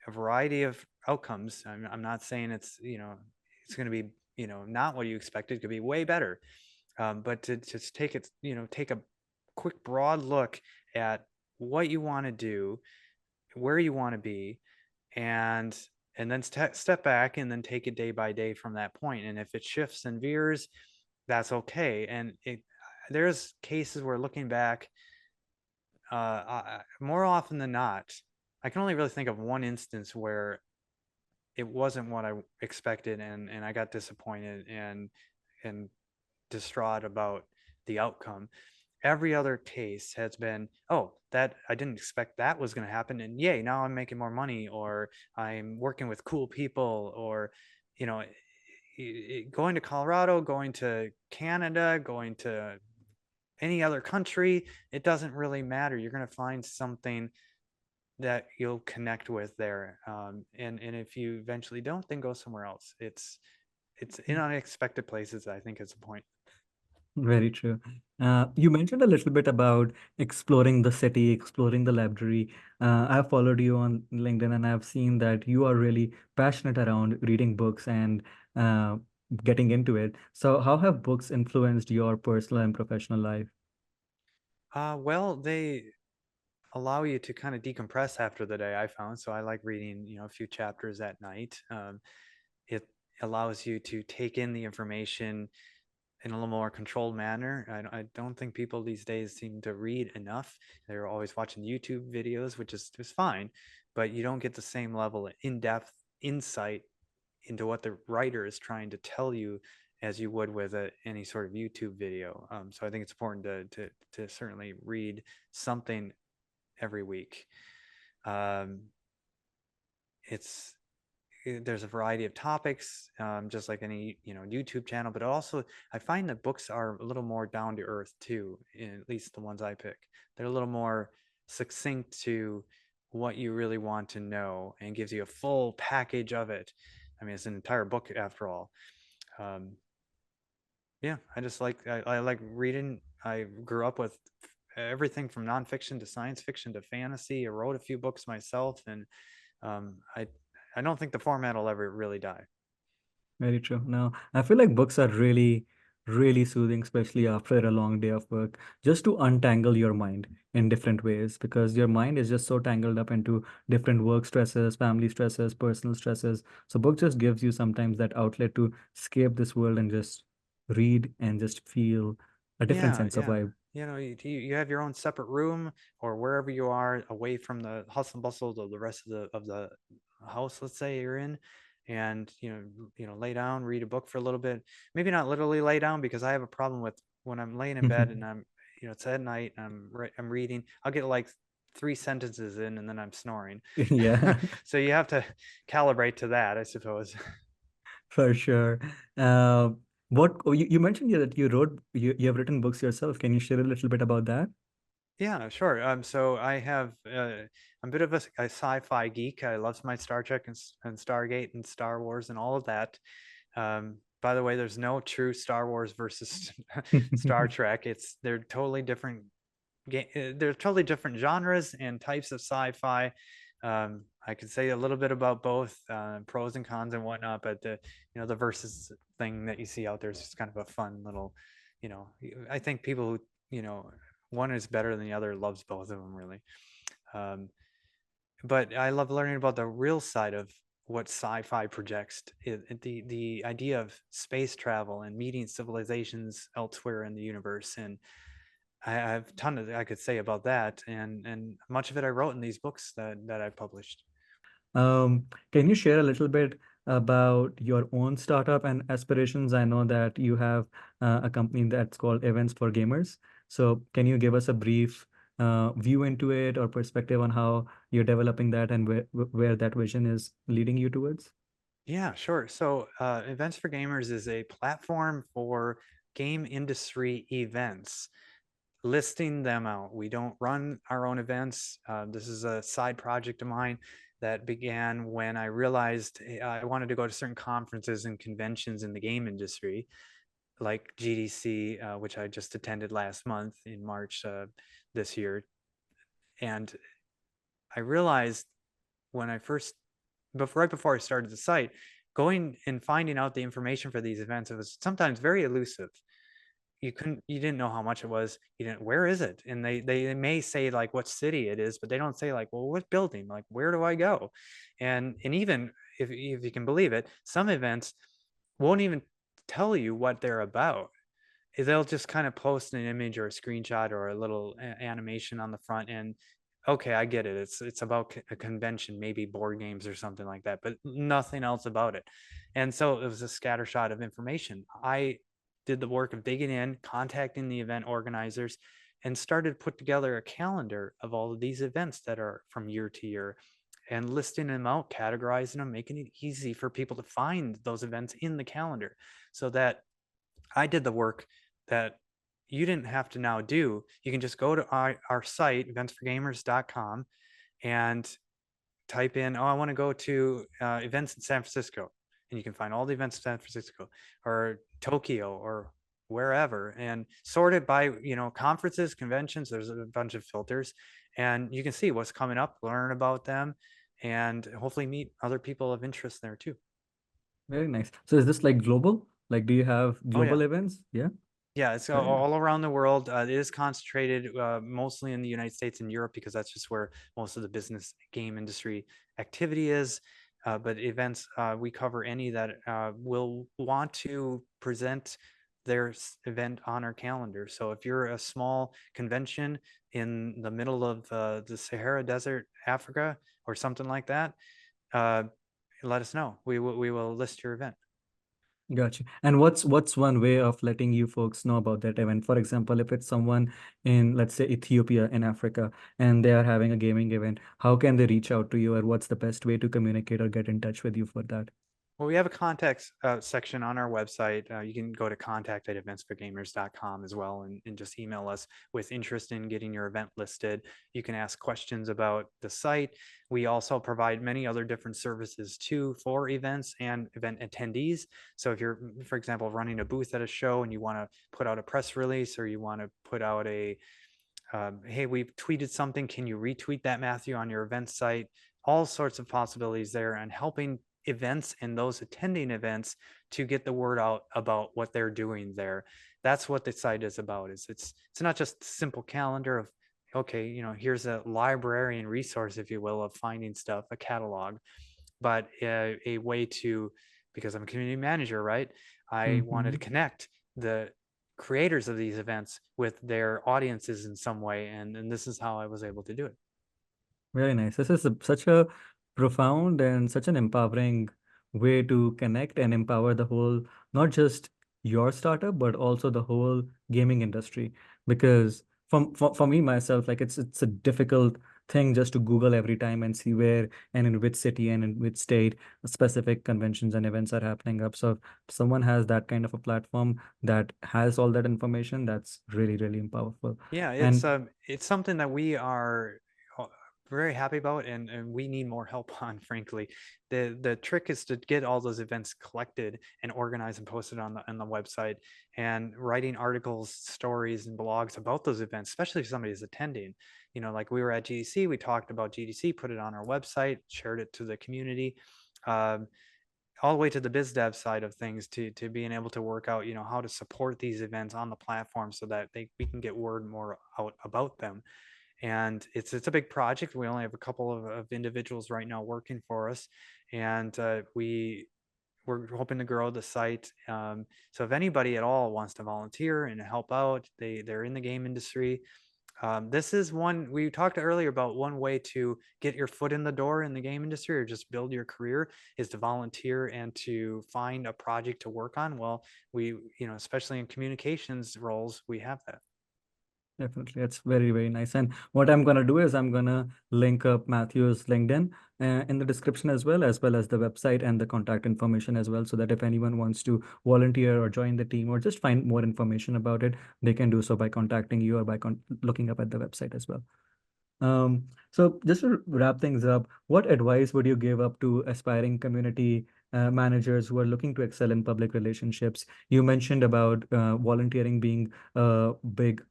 a variety of outcomes. I'm not saying it's going to be, not what you expected, could be way better. But to just take it, take a quick broad look at what you want to do, where you want to be, and then step back and then take it day by day from that point. And if it shifts and veers, that's okay. And there's cases where looking back, more often than not, I can only really think of one instance where it wasn't what I expected, and I got disappointed and distraught about the outcome. Every other case has been, oh, that I didn't expect that was going to happen, and yay, now I'm making more money, or I'm working with cool people, or you know going to Colorado, going to Canada, going to any other country, it doesn't really matter. You're going to find something that you'll connect with there, and if you eventually don't, then go somewhere else. It's in unexpected places, I think, is the point. Very true. You mentioned a little bit about exploring the city, exploring the library. I've followed you on LinkedIn and I've seen that you are really passionate around reading books and uh, getting into it. So, how have books influenced your personal and professional life? Well, they allow you to kind of decompress after the day, I found. So I like reading, a few chapters at night. It allows you to take in the information in a little more controlled manner. I don't think people these days seem to read enough. They're always watching YouTube videos, which is fine, but you don't get the same level of in-depth insight into what the writer is trying to tell you as you would with any sort of YouTube video. So I think it's important to certainly read something every week. Um, it's there's a variety of topics, just like any YouTube channel, but also I find that books are a little more down to earth too. At least the ones I pick, they're a little more succinct to what you really want to know and gives you a full package of it. I mean, it's an entire book after all. um, yeah, I like reading. I grew up with everything from nonfiction to science fiction to fantasy. I wrote a few books myself, and um, I I don't think the format will ever really die. Very true. Now, I feel like books are really, really soothing, especially after a long day of work, just to untangle your mind in different ways, because your mind is just so tangled up into different work stresses, family stresses, personal stresses. So, book just gives you sometimes that outlet to escape this world and just read and just feel a different Yeah, sense of yeah. vibe. You have your own separate room or wherever you are, away from the hustle and bustle of the rest of the house, let's say you're in, and lay down, read a book for a little bit. Maybe not literally lay down, because I have a problem with when I'm laying in bed and it's at night and I'm reading. I'll get like 3 sentences in and then I'm snoring. Yeah. So you have to calibrate to that, I suppose. For sure. Uh, you mentioned that you have written books yourself. Can you share a little bit about that? Yeah, sure. So I'm a bit of a sci-fi geek. I love my Star Trek and Stargate and Star Wars and all of that. By the way, there's no true Star Wars versus Star Trek. They're totally different they're totally different genres and types of sci-fi. I could say a little bit about both, pros and cons and whatnot, but the versus thing that you see out there is just kind of a fun little, you know, I think people who, one is better than the other loves both of them really. Um, but I love learning about the real side of what sci-fi projects, the idea of space travel and meeting civilizations elsewhere in the universe. And I have a ton of I could say about that, and much of it I wrote in these books that I published. Can you share a little bit about your own startup and aspirations? I know that you have a company that's called Events for Gamers. So can you give us a brief view into it or perspective on how you're developing that and where that vision is leading you towards? Yeah, sure. So, Events for Gamers is a platform for game industry events, listing them out. We don't run our own events. This is a side project of mine that began when I realized I wanted to go to certain conferences and conventions in the game industry, like GDC, which I just attended last month in March this year. And I realized when I first, right before I started the site, going and finding out the information for these events, it was sometimes very elusive. You didn't know how much it was. You didn't, where is it? And they may say like what city it is, but they don't say like, well, what building? Like, where do I go? And even if you can believe it, some events won't even tell you what they're about. They'll just kind of post an image or a screenshot or a little animation on the front, and okay, I get it. It's about a convention, maybe board games or something like that, but nothing else about it. And so it was a scattershot of information. I did the work of digging in, contacting the event organizers, and started to put together a calendar of all of these events that are from year to year, and listing them out, categorizing them, making it easy for people to find those events in the calendar, so that I did the work that you didn't have to now do. You can just go to our site, eventsforgamers.com, and type in, oh, I want to go to events in San Francisco. And you can find all the events in San Francisco or Tokyo or wherever, and sort it by, conferences, conventions. There's a bunch of filters, and you can see what's coming up, learn about them, and hopefully meet other people of interest there too. Very nice. So is this like global? Like, do you have Oh, yeah. global events? Yeah. Yeah, it's Very nice. all around the world. It is concentrated mostly in the United States and Europe, because that's just where most of the business game industry activity is. But events, we cover any that will want to present their event on our calendar. So if you're a small convention in the middle of the Sahara Desert, Africa, or something like that, uh, let us know. We will list your event. Gotcha. And what's one way of letting you folks know about that event? For example, if it's someone in, let's say, Ethiopia in Africa, and they are having a gaming event, how can they reach out to you, or what's the best way to communicate or get in touch with you for that? Well, we have a contact section on our website. You can go to contact@eventsforgamers.com as well, and just email us with interest in getting your event listed. You can ask questions about the site. We also provide many other different services too for events and event attendees. So if you're, for example, running a booth at a show and you want to put out a press release, or you want to put out a hey, we've tweeted something, can you retweet that, Matthew, on your event site? All sorts of possibilities there, and helping events and those attending events to get the word out about what they're doing there. That's what the site is about. It's not just a simple calendar of, okay, here's a library and resource, if you will, of finding stuff, a catalog, but a way to, because I'm a community manager, right? I wanted to Mm-hmm. connect the creators of these events with their audiences in some way, and this is how I was able to do it. Very nice. This is such a profound and such an empowering way to connect and empower the whole, not just your startup, but also the whole gaming industry. Because for me myself, like it's a difficult thing just to Google every time and see where and in which city and in which state specific conventions and events are happening up. So if someone has that kind of a platform that has all that information, that's really, really powerful. Yeah, And it's something that we are uh, very happy about, and we need more help on, frankly. The trick is to get all those events collected and organized and posted on the website, and writing articles, stories, and blogs about those events, especially if somebody's attending. Like we were at GDC, we talked about GDC, put it on our website, shared it to the community. Um, all the way to the biz dev side of things, to being able to work out, how to support these events on the platform so that we can get word more out about them. And it's a big project. We only have a couple of individuals right now working for us, and we're hoping to grow the site. So if anybody at all wants to volunteer and help out, they're in the game industry. This is one we talked earlier about. One way to get your foot in the door in the game industry, or just build your career, is to volunteer and to find a project to work on. Well, especially in communications roles, we have that. definitely, it's very, very nice. And what I'm gonna do is I'm gonna link up Matthew's LinkedIn in the description, as well as the website and the contact information as well, so that if anyone wants to volunteer or join the team or just find more information about it, they can do so by contacting you or by looking up at the website as well. So just to wrap things up, what advice would you give up to aspiring community managers who are looking to excel in public relationships. You mentioned about volunteering being a big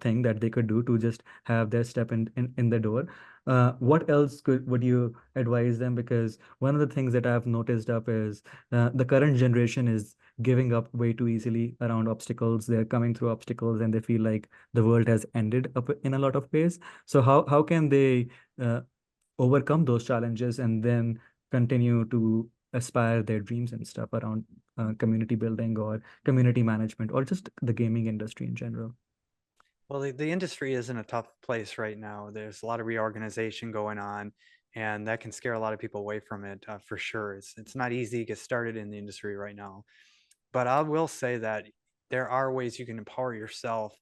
thing that they could do to just have their step in the door. What else would you advise them? Because one of the things that I've noticed up is the current generation is giving up way too easily around obstacles. They're coming through obstacles and they feel like the world has ended up in a lot of ways. So how can they uh, overcome those challenges and then continue to aspire their dreams and stuff around community building or community management or just the gaming industry in general? Well, the industry is in a tough place right now. There's a lot of reorganization going on, and that can scare a lot of people away from it for sure. It's not easy to get started in the industry right now. But I will say that there are ways you can empower yourself.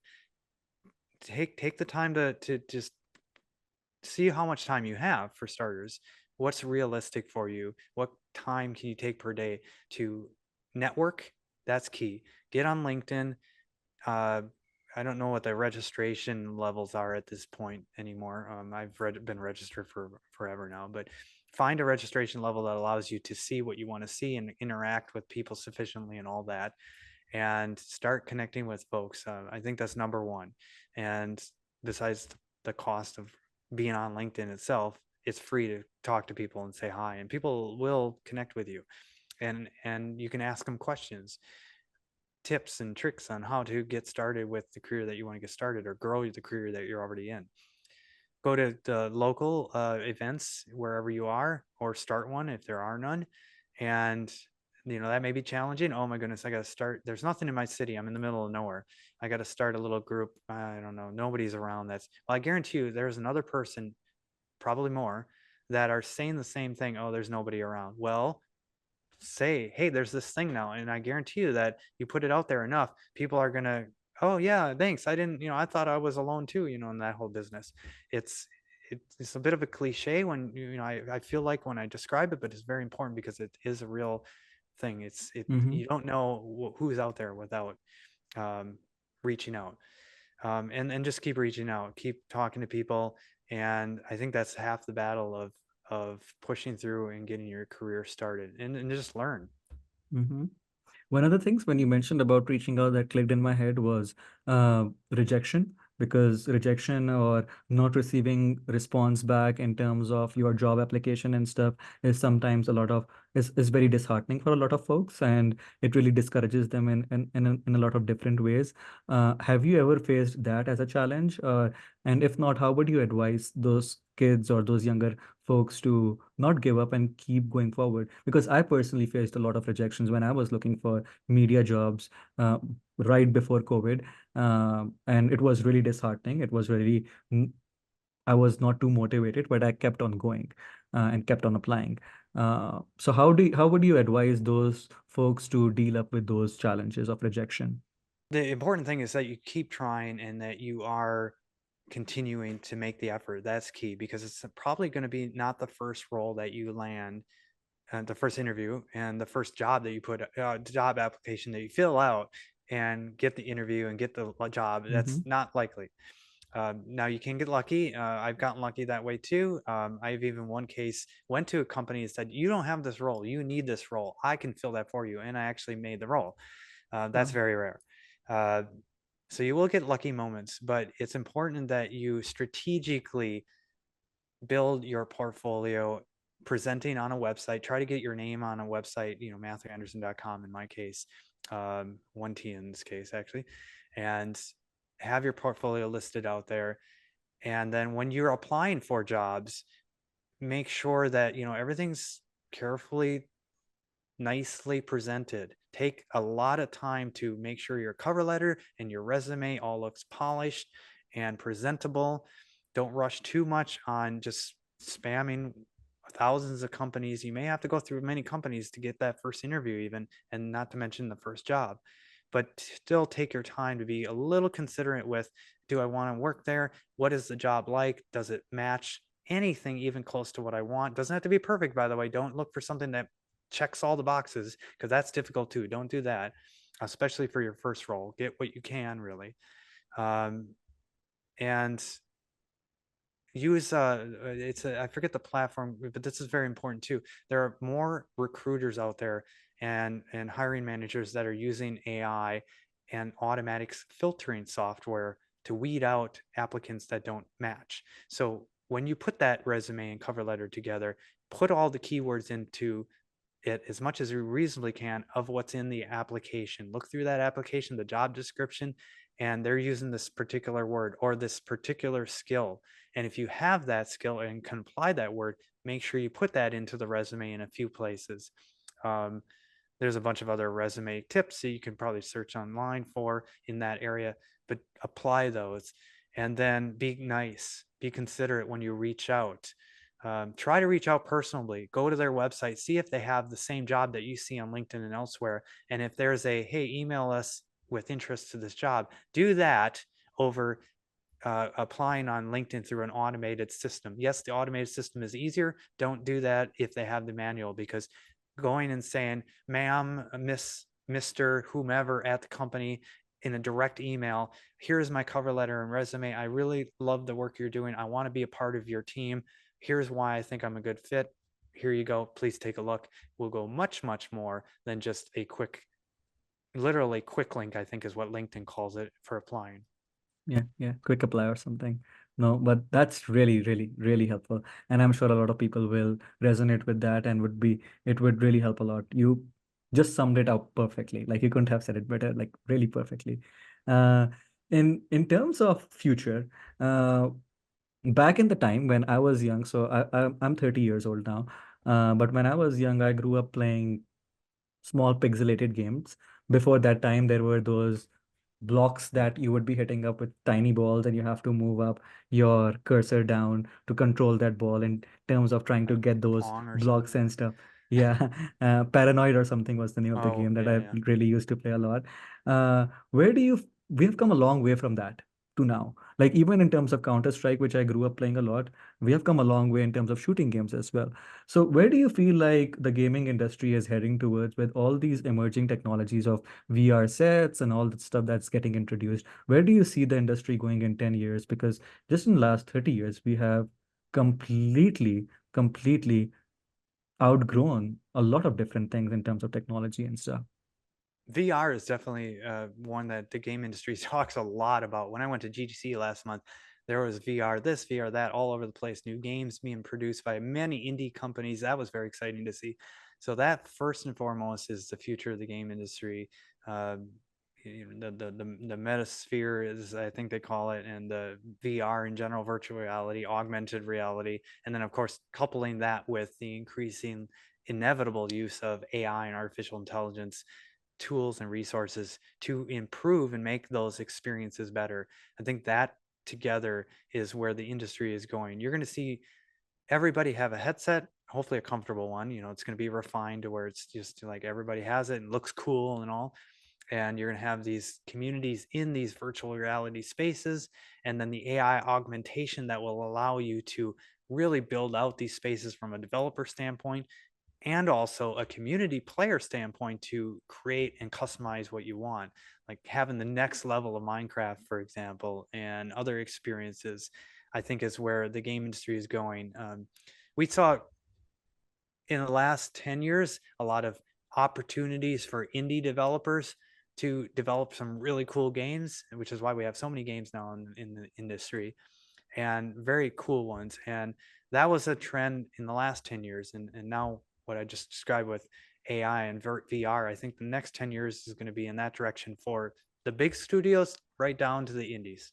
Take the time to just see how much time you have for starters. What's realistic for you? What time can you take per day to network? That's key. Get on LinkedIn. Uh, I don't know what the registration levels are at this point anymore. I've been registered for forever now, but find a registration level that allows you to see what you want to see and interact with people sufficiently and all that, and start connecting with folks. I think that's number one. And besides the cost of being on LinkedIn itself, it's free to talk to people and say hi, and people will connect with you, and you can ask them questions, tips and tricks on how to get started with the career that you want to get started or grow the career that you're already in. Go to the local events wherever you are, or start one if there are none. And that may be challenging. Oh my goodness, I got to start. There's nothing in my city. I'm in the middle of nowhere. I got to start a little group. I don't know. Nobody's around. Well, I guarantee you there's another person, probably more, that are saying the same thing. Oh, there's nobody around. Well, say, hey, there's this thing now, and I guarantee you that you put it out there enough, people are gonna, oh yeah, thanks. I didn't, I thought I was alone too, in that whole business. It's it's a bit of a cliche when I feel like when I describe it, but it's very important because it is a real thing. Mm-hmm. You don't know who's out there without um, reaching out, and just keep reaching out, keep talking to people, and I think that's half the battle of pushing through and getting your career started, and just learn. Mm-hmm. One of the things when you mentioned about reaching out that clicked in my head was rejection, because rejection or not receiving response back in terms of your job application and stuff is sometimes is very disheartening for a lot of folks, and it really discourages them in a lot of different ways. Have you ever faced that as a challenge? And if not, how would you advise those kids or those younger folks to not give up and keep going forward? Because I personally faced a lot of rejections when I was looking for media jobs uh, right before COVID, and it was really disheartening. I was not too motivated, but I kept on going and kept on applying. So how would you advise those folks to deal up with those challenges of rejection? The important thing is that you keep trying and that you are continuing to make the effort. That's key, because it's probably going to be not the first role that you land, the first interview and the first job that you put, job application that you fill out and get the interview and get the job. That's Mm-hmm. not likely. Now you can get lucky. I've gotten lucky that way too. I've even one case went to a company and said, "You don't have this role. You need this role. I can fill that for you," and I actually made the role. That's Wow. very rare. Uh, so you will get lucky moments, but it's important that you strategically build your portfolio, presenting on a website. Try to get your name on a website, MathewAnderson.com in my case, 1T in this case, actually, and have your portfolio listed out there. And then when you're applying for jobs, make sure that, everything's carefully, nicely presented. Take a lot of time to make sure your cover letter and your resume all looks polished and presentable. Don't rush too much on just spamming thousands of companies. You may have to go through many companies to get that first interview, even, and not to mention the first job. But still take your time to be a little considerate with, do I want to work there? What is the job like? Does it match anything even close to what I want? Doesn't have to be perfect, by the way. Don't look for something that checks all the boxes, because that's difficult too. Don't do that, especially for your first role. Get what you can, really. Um, and use I forget the platform, but this is very important too. There are more recruiters out there and hiring managers that are using AI and automatic filtering software to weed out applicants that don't match. So when you put that resume and cover letter together, put all the keywords into it as much as you reasonably can of what's in the application. Look through that application, the job description, and they're using this particular word or this particular skill. And if you have that skill and can apply that word, make sure you put that into the resume in a few places. Um, there's a bunch of other resume tips that you can probably search online for in that area, but apply those. And then be nice, be considerate when you reach out. Try to reach out personally. Go to their website, see if they have the same job that you see on LinkedIn and elsewhere. And if there's a, hey, email us with interest to this job, do that over applying on LinkedIn through an automated system. Yes, the automated system is easier. Don't do that if they have the manual, because going and saying, ma'am, miss, Mr. whomever at the company in a direct email, here's my cover letter and resume. I really love the work you're doing. I want to be a part of your team. Here's why I think I'm a good fit. Here you go. Please take a look. Will go much, much more than just a quick, literally quick link, I think is what LinkedIn calls it for applying. Yeah, quick apply or something. No, but that's really, really, really helpful. And I'm sure a lot of people will resonate with that and it would really help a lot. You just summed it up perfectly. Like you couldn't have said it better, like really perfectly. Uh, in terms of future, back in the time when I was young, so I'm 30 years old now. But when I was young, I grew up playing small pixelated games. Before that time, there were those blocks that you would be hitting up with tiny balls, and you have to move up your cursor down to control that ball in terms of trying to Like get those Pong or blocks something. and stuff. Yeah, Paranoid or something was the name of the Oh, game that yeah, I yeah. really used to play a lot. Where do you, we have come a long way from that to now. Like even in terms of Counter-Strike, which I grew up playing a lot, we have come a long way in terms of shooting games as well. So where do you feel like the gaming industry is heading towards with all these emerging technologies of VR sets and all that stuff that's getting introduced? Where do you see the industry going in 10 years? Because just in the last 30 years, we have completely outgrown a lot of different things in terms of technology and stuff. VR is definitely one that the game industry talks a lot about. When I went to GDC last month, there was VR this, VR that, all over the place. New games being produced by many indie companies. That was very exciting to see. So that first and foremost is the future of the game industry. Um, the metasphere is, I think they call it, and the VR in general, virtual reality, augmented reality, and then of course coupling that with the increasing inevitable use of AI and artificial intelligence tools and resources to improve and make those experiences better. I think that together is where the industry is going. You're going to see everybody have a headset, hopefully a comfortable one. You know, it's going to be refined to where it's just like everybody has it and looks cool and all. And you're going to have these communities in these virtual reality spaces, and then the AI augmentation that will allow you to really build out these spaces from a developer standpoint and also a community player standpoint to create and customize what you want, like having the next level of Minecraft, for example, and other experiences. I think is where the game industry is going. We saw in the last 10 years a lot of opportunities for indie developers to develop some really cool games, which is why we have so many games now in the industry, and very cool ones. And that was a trend in the last 10 years. And now what I just described with AI and VR, I think the next 10 years is going to be in that direction for the big studios right down to the indies.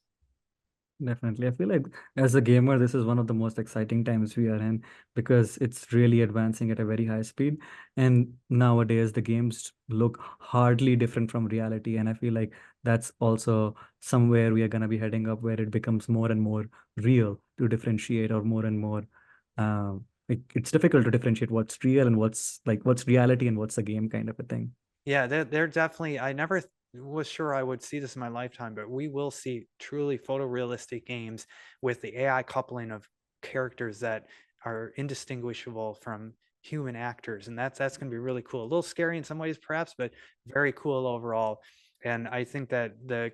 Definitely. I feel like as a gamer, this is one of the most exciting times we are in because it's really advancing at a very high speed. And nowadays, the games look hardly different from reality. And I feel like that's also somewhere we are going to be heading up where it becomes more and more real to differentiate, or more and more. It's difficult to differentiate what's real and what's reality and what's a game kind of a thing. Yeah, they're definitely, I never was sure I would see this in my lifetime, but we will see truly photorealistic games with the AI coupling of characters that are indistinguishable from human actors. And that's going to be really cool. A little scary in some ways, perhaps, but very cool overall. And I think that the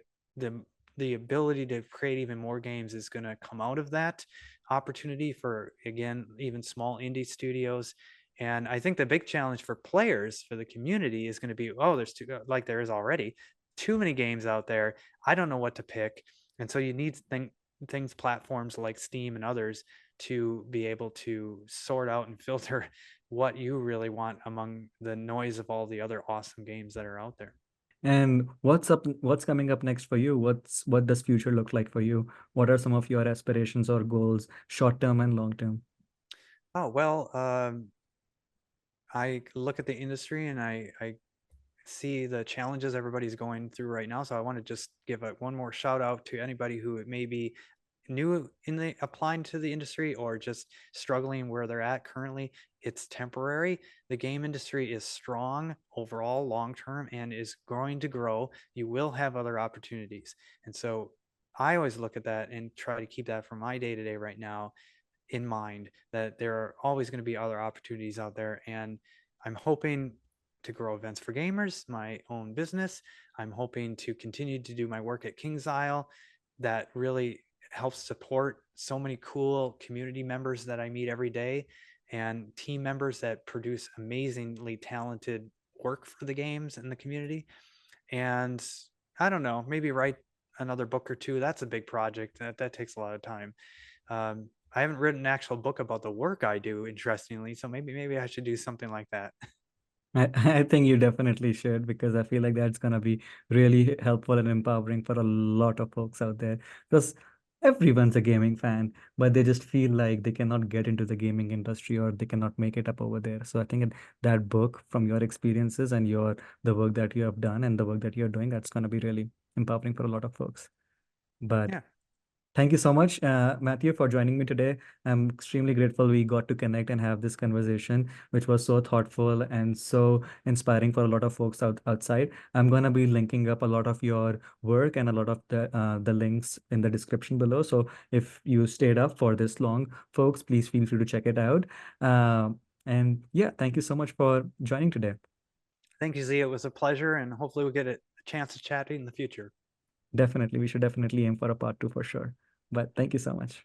the ability to create even more games is going to come out of that. opportunity for, again, even small indie studios. And I think the big challenge for players, for the community, is going to be, oh, there's too, like there is already, too many games out there. I don't know what to pick. And so you need things, platforms like Steam and others, to be able to sort out and filter what you really want among the noise of all the other awesome games that are out there. And what's coming up next for you? What does future look like for you? What are some of your aspirations or goals, short term and long term? Oh, well, I look at the industry and I see the challenges everybody's going through right now. So I want to just give one more shout out to anybody who may be new in the applying to the industry or just struggling where they're at currently. It's temporary. The game industry is strong overall long term and is going to grow. You will have other opportunities. And so I always look at that and try to keep that for my day to day right now in mind, that there are always going to be other opportunities out there. And I'm hoping to grow events for gamers, my own business. I'm hoping to continue to do my work at KingsIsle that really helps support so many cool community members that I meet every day, and team members that produce amazingly talented work for the games and the community. And I don't know, maybe write another book or two. That's a big project. That takes a lot of time. I haven't written an actual book about the work I do, interestingly, so maybe I should do something like that. I think you definitely should, because I feel like that's gonna be really helpful and empowering for a lot of folks out there. Because everyone's a gaming fan, but they just feel like they cannot get into the gaming industry or they cannot make it up over there. So I think that book, from your experiences and the work that you have done and the work that you're doing, that's gonna be really empowering for a lot of folks. But Yeah, thank you so much, Matthew, for joining me today. I'm extremely grateful we got to connect and have this conversation, which was so thoughtful and so inspiring for a lot of folks outside. I'm going to be linking up a lot of your work and a lot of the links in the description below. So if you stayed up for this long, folks, please feel free to check it out. And yeah, thank you so much for joining today. thank you, Z. It was a pleasure, and hopefully we'll get a chance to chat in the future. Definitely, we should definitely aim for a part two for sure. But thank you so much.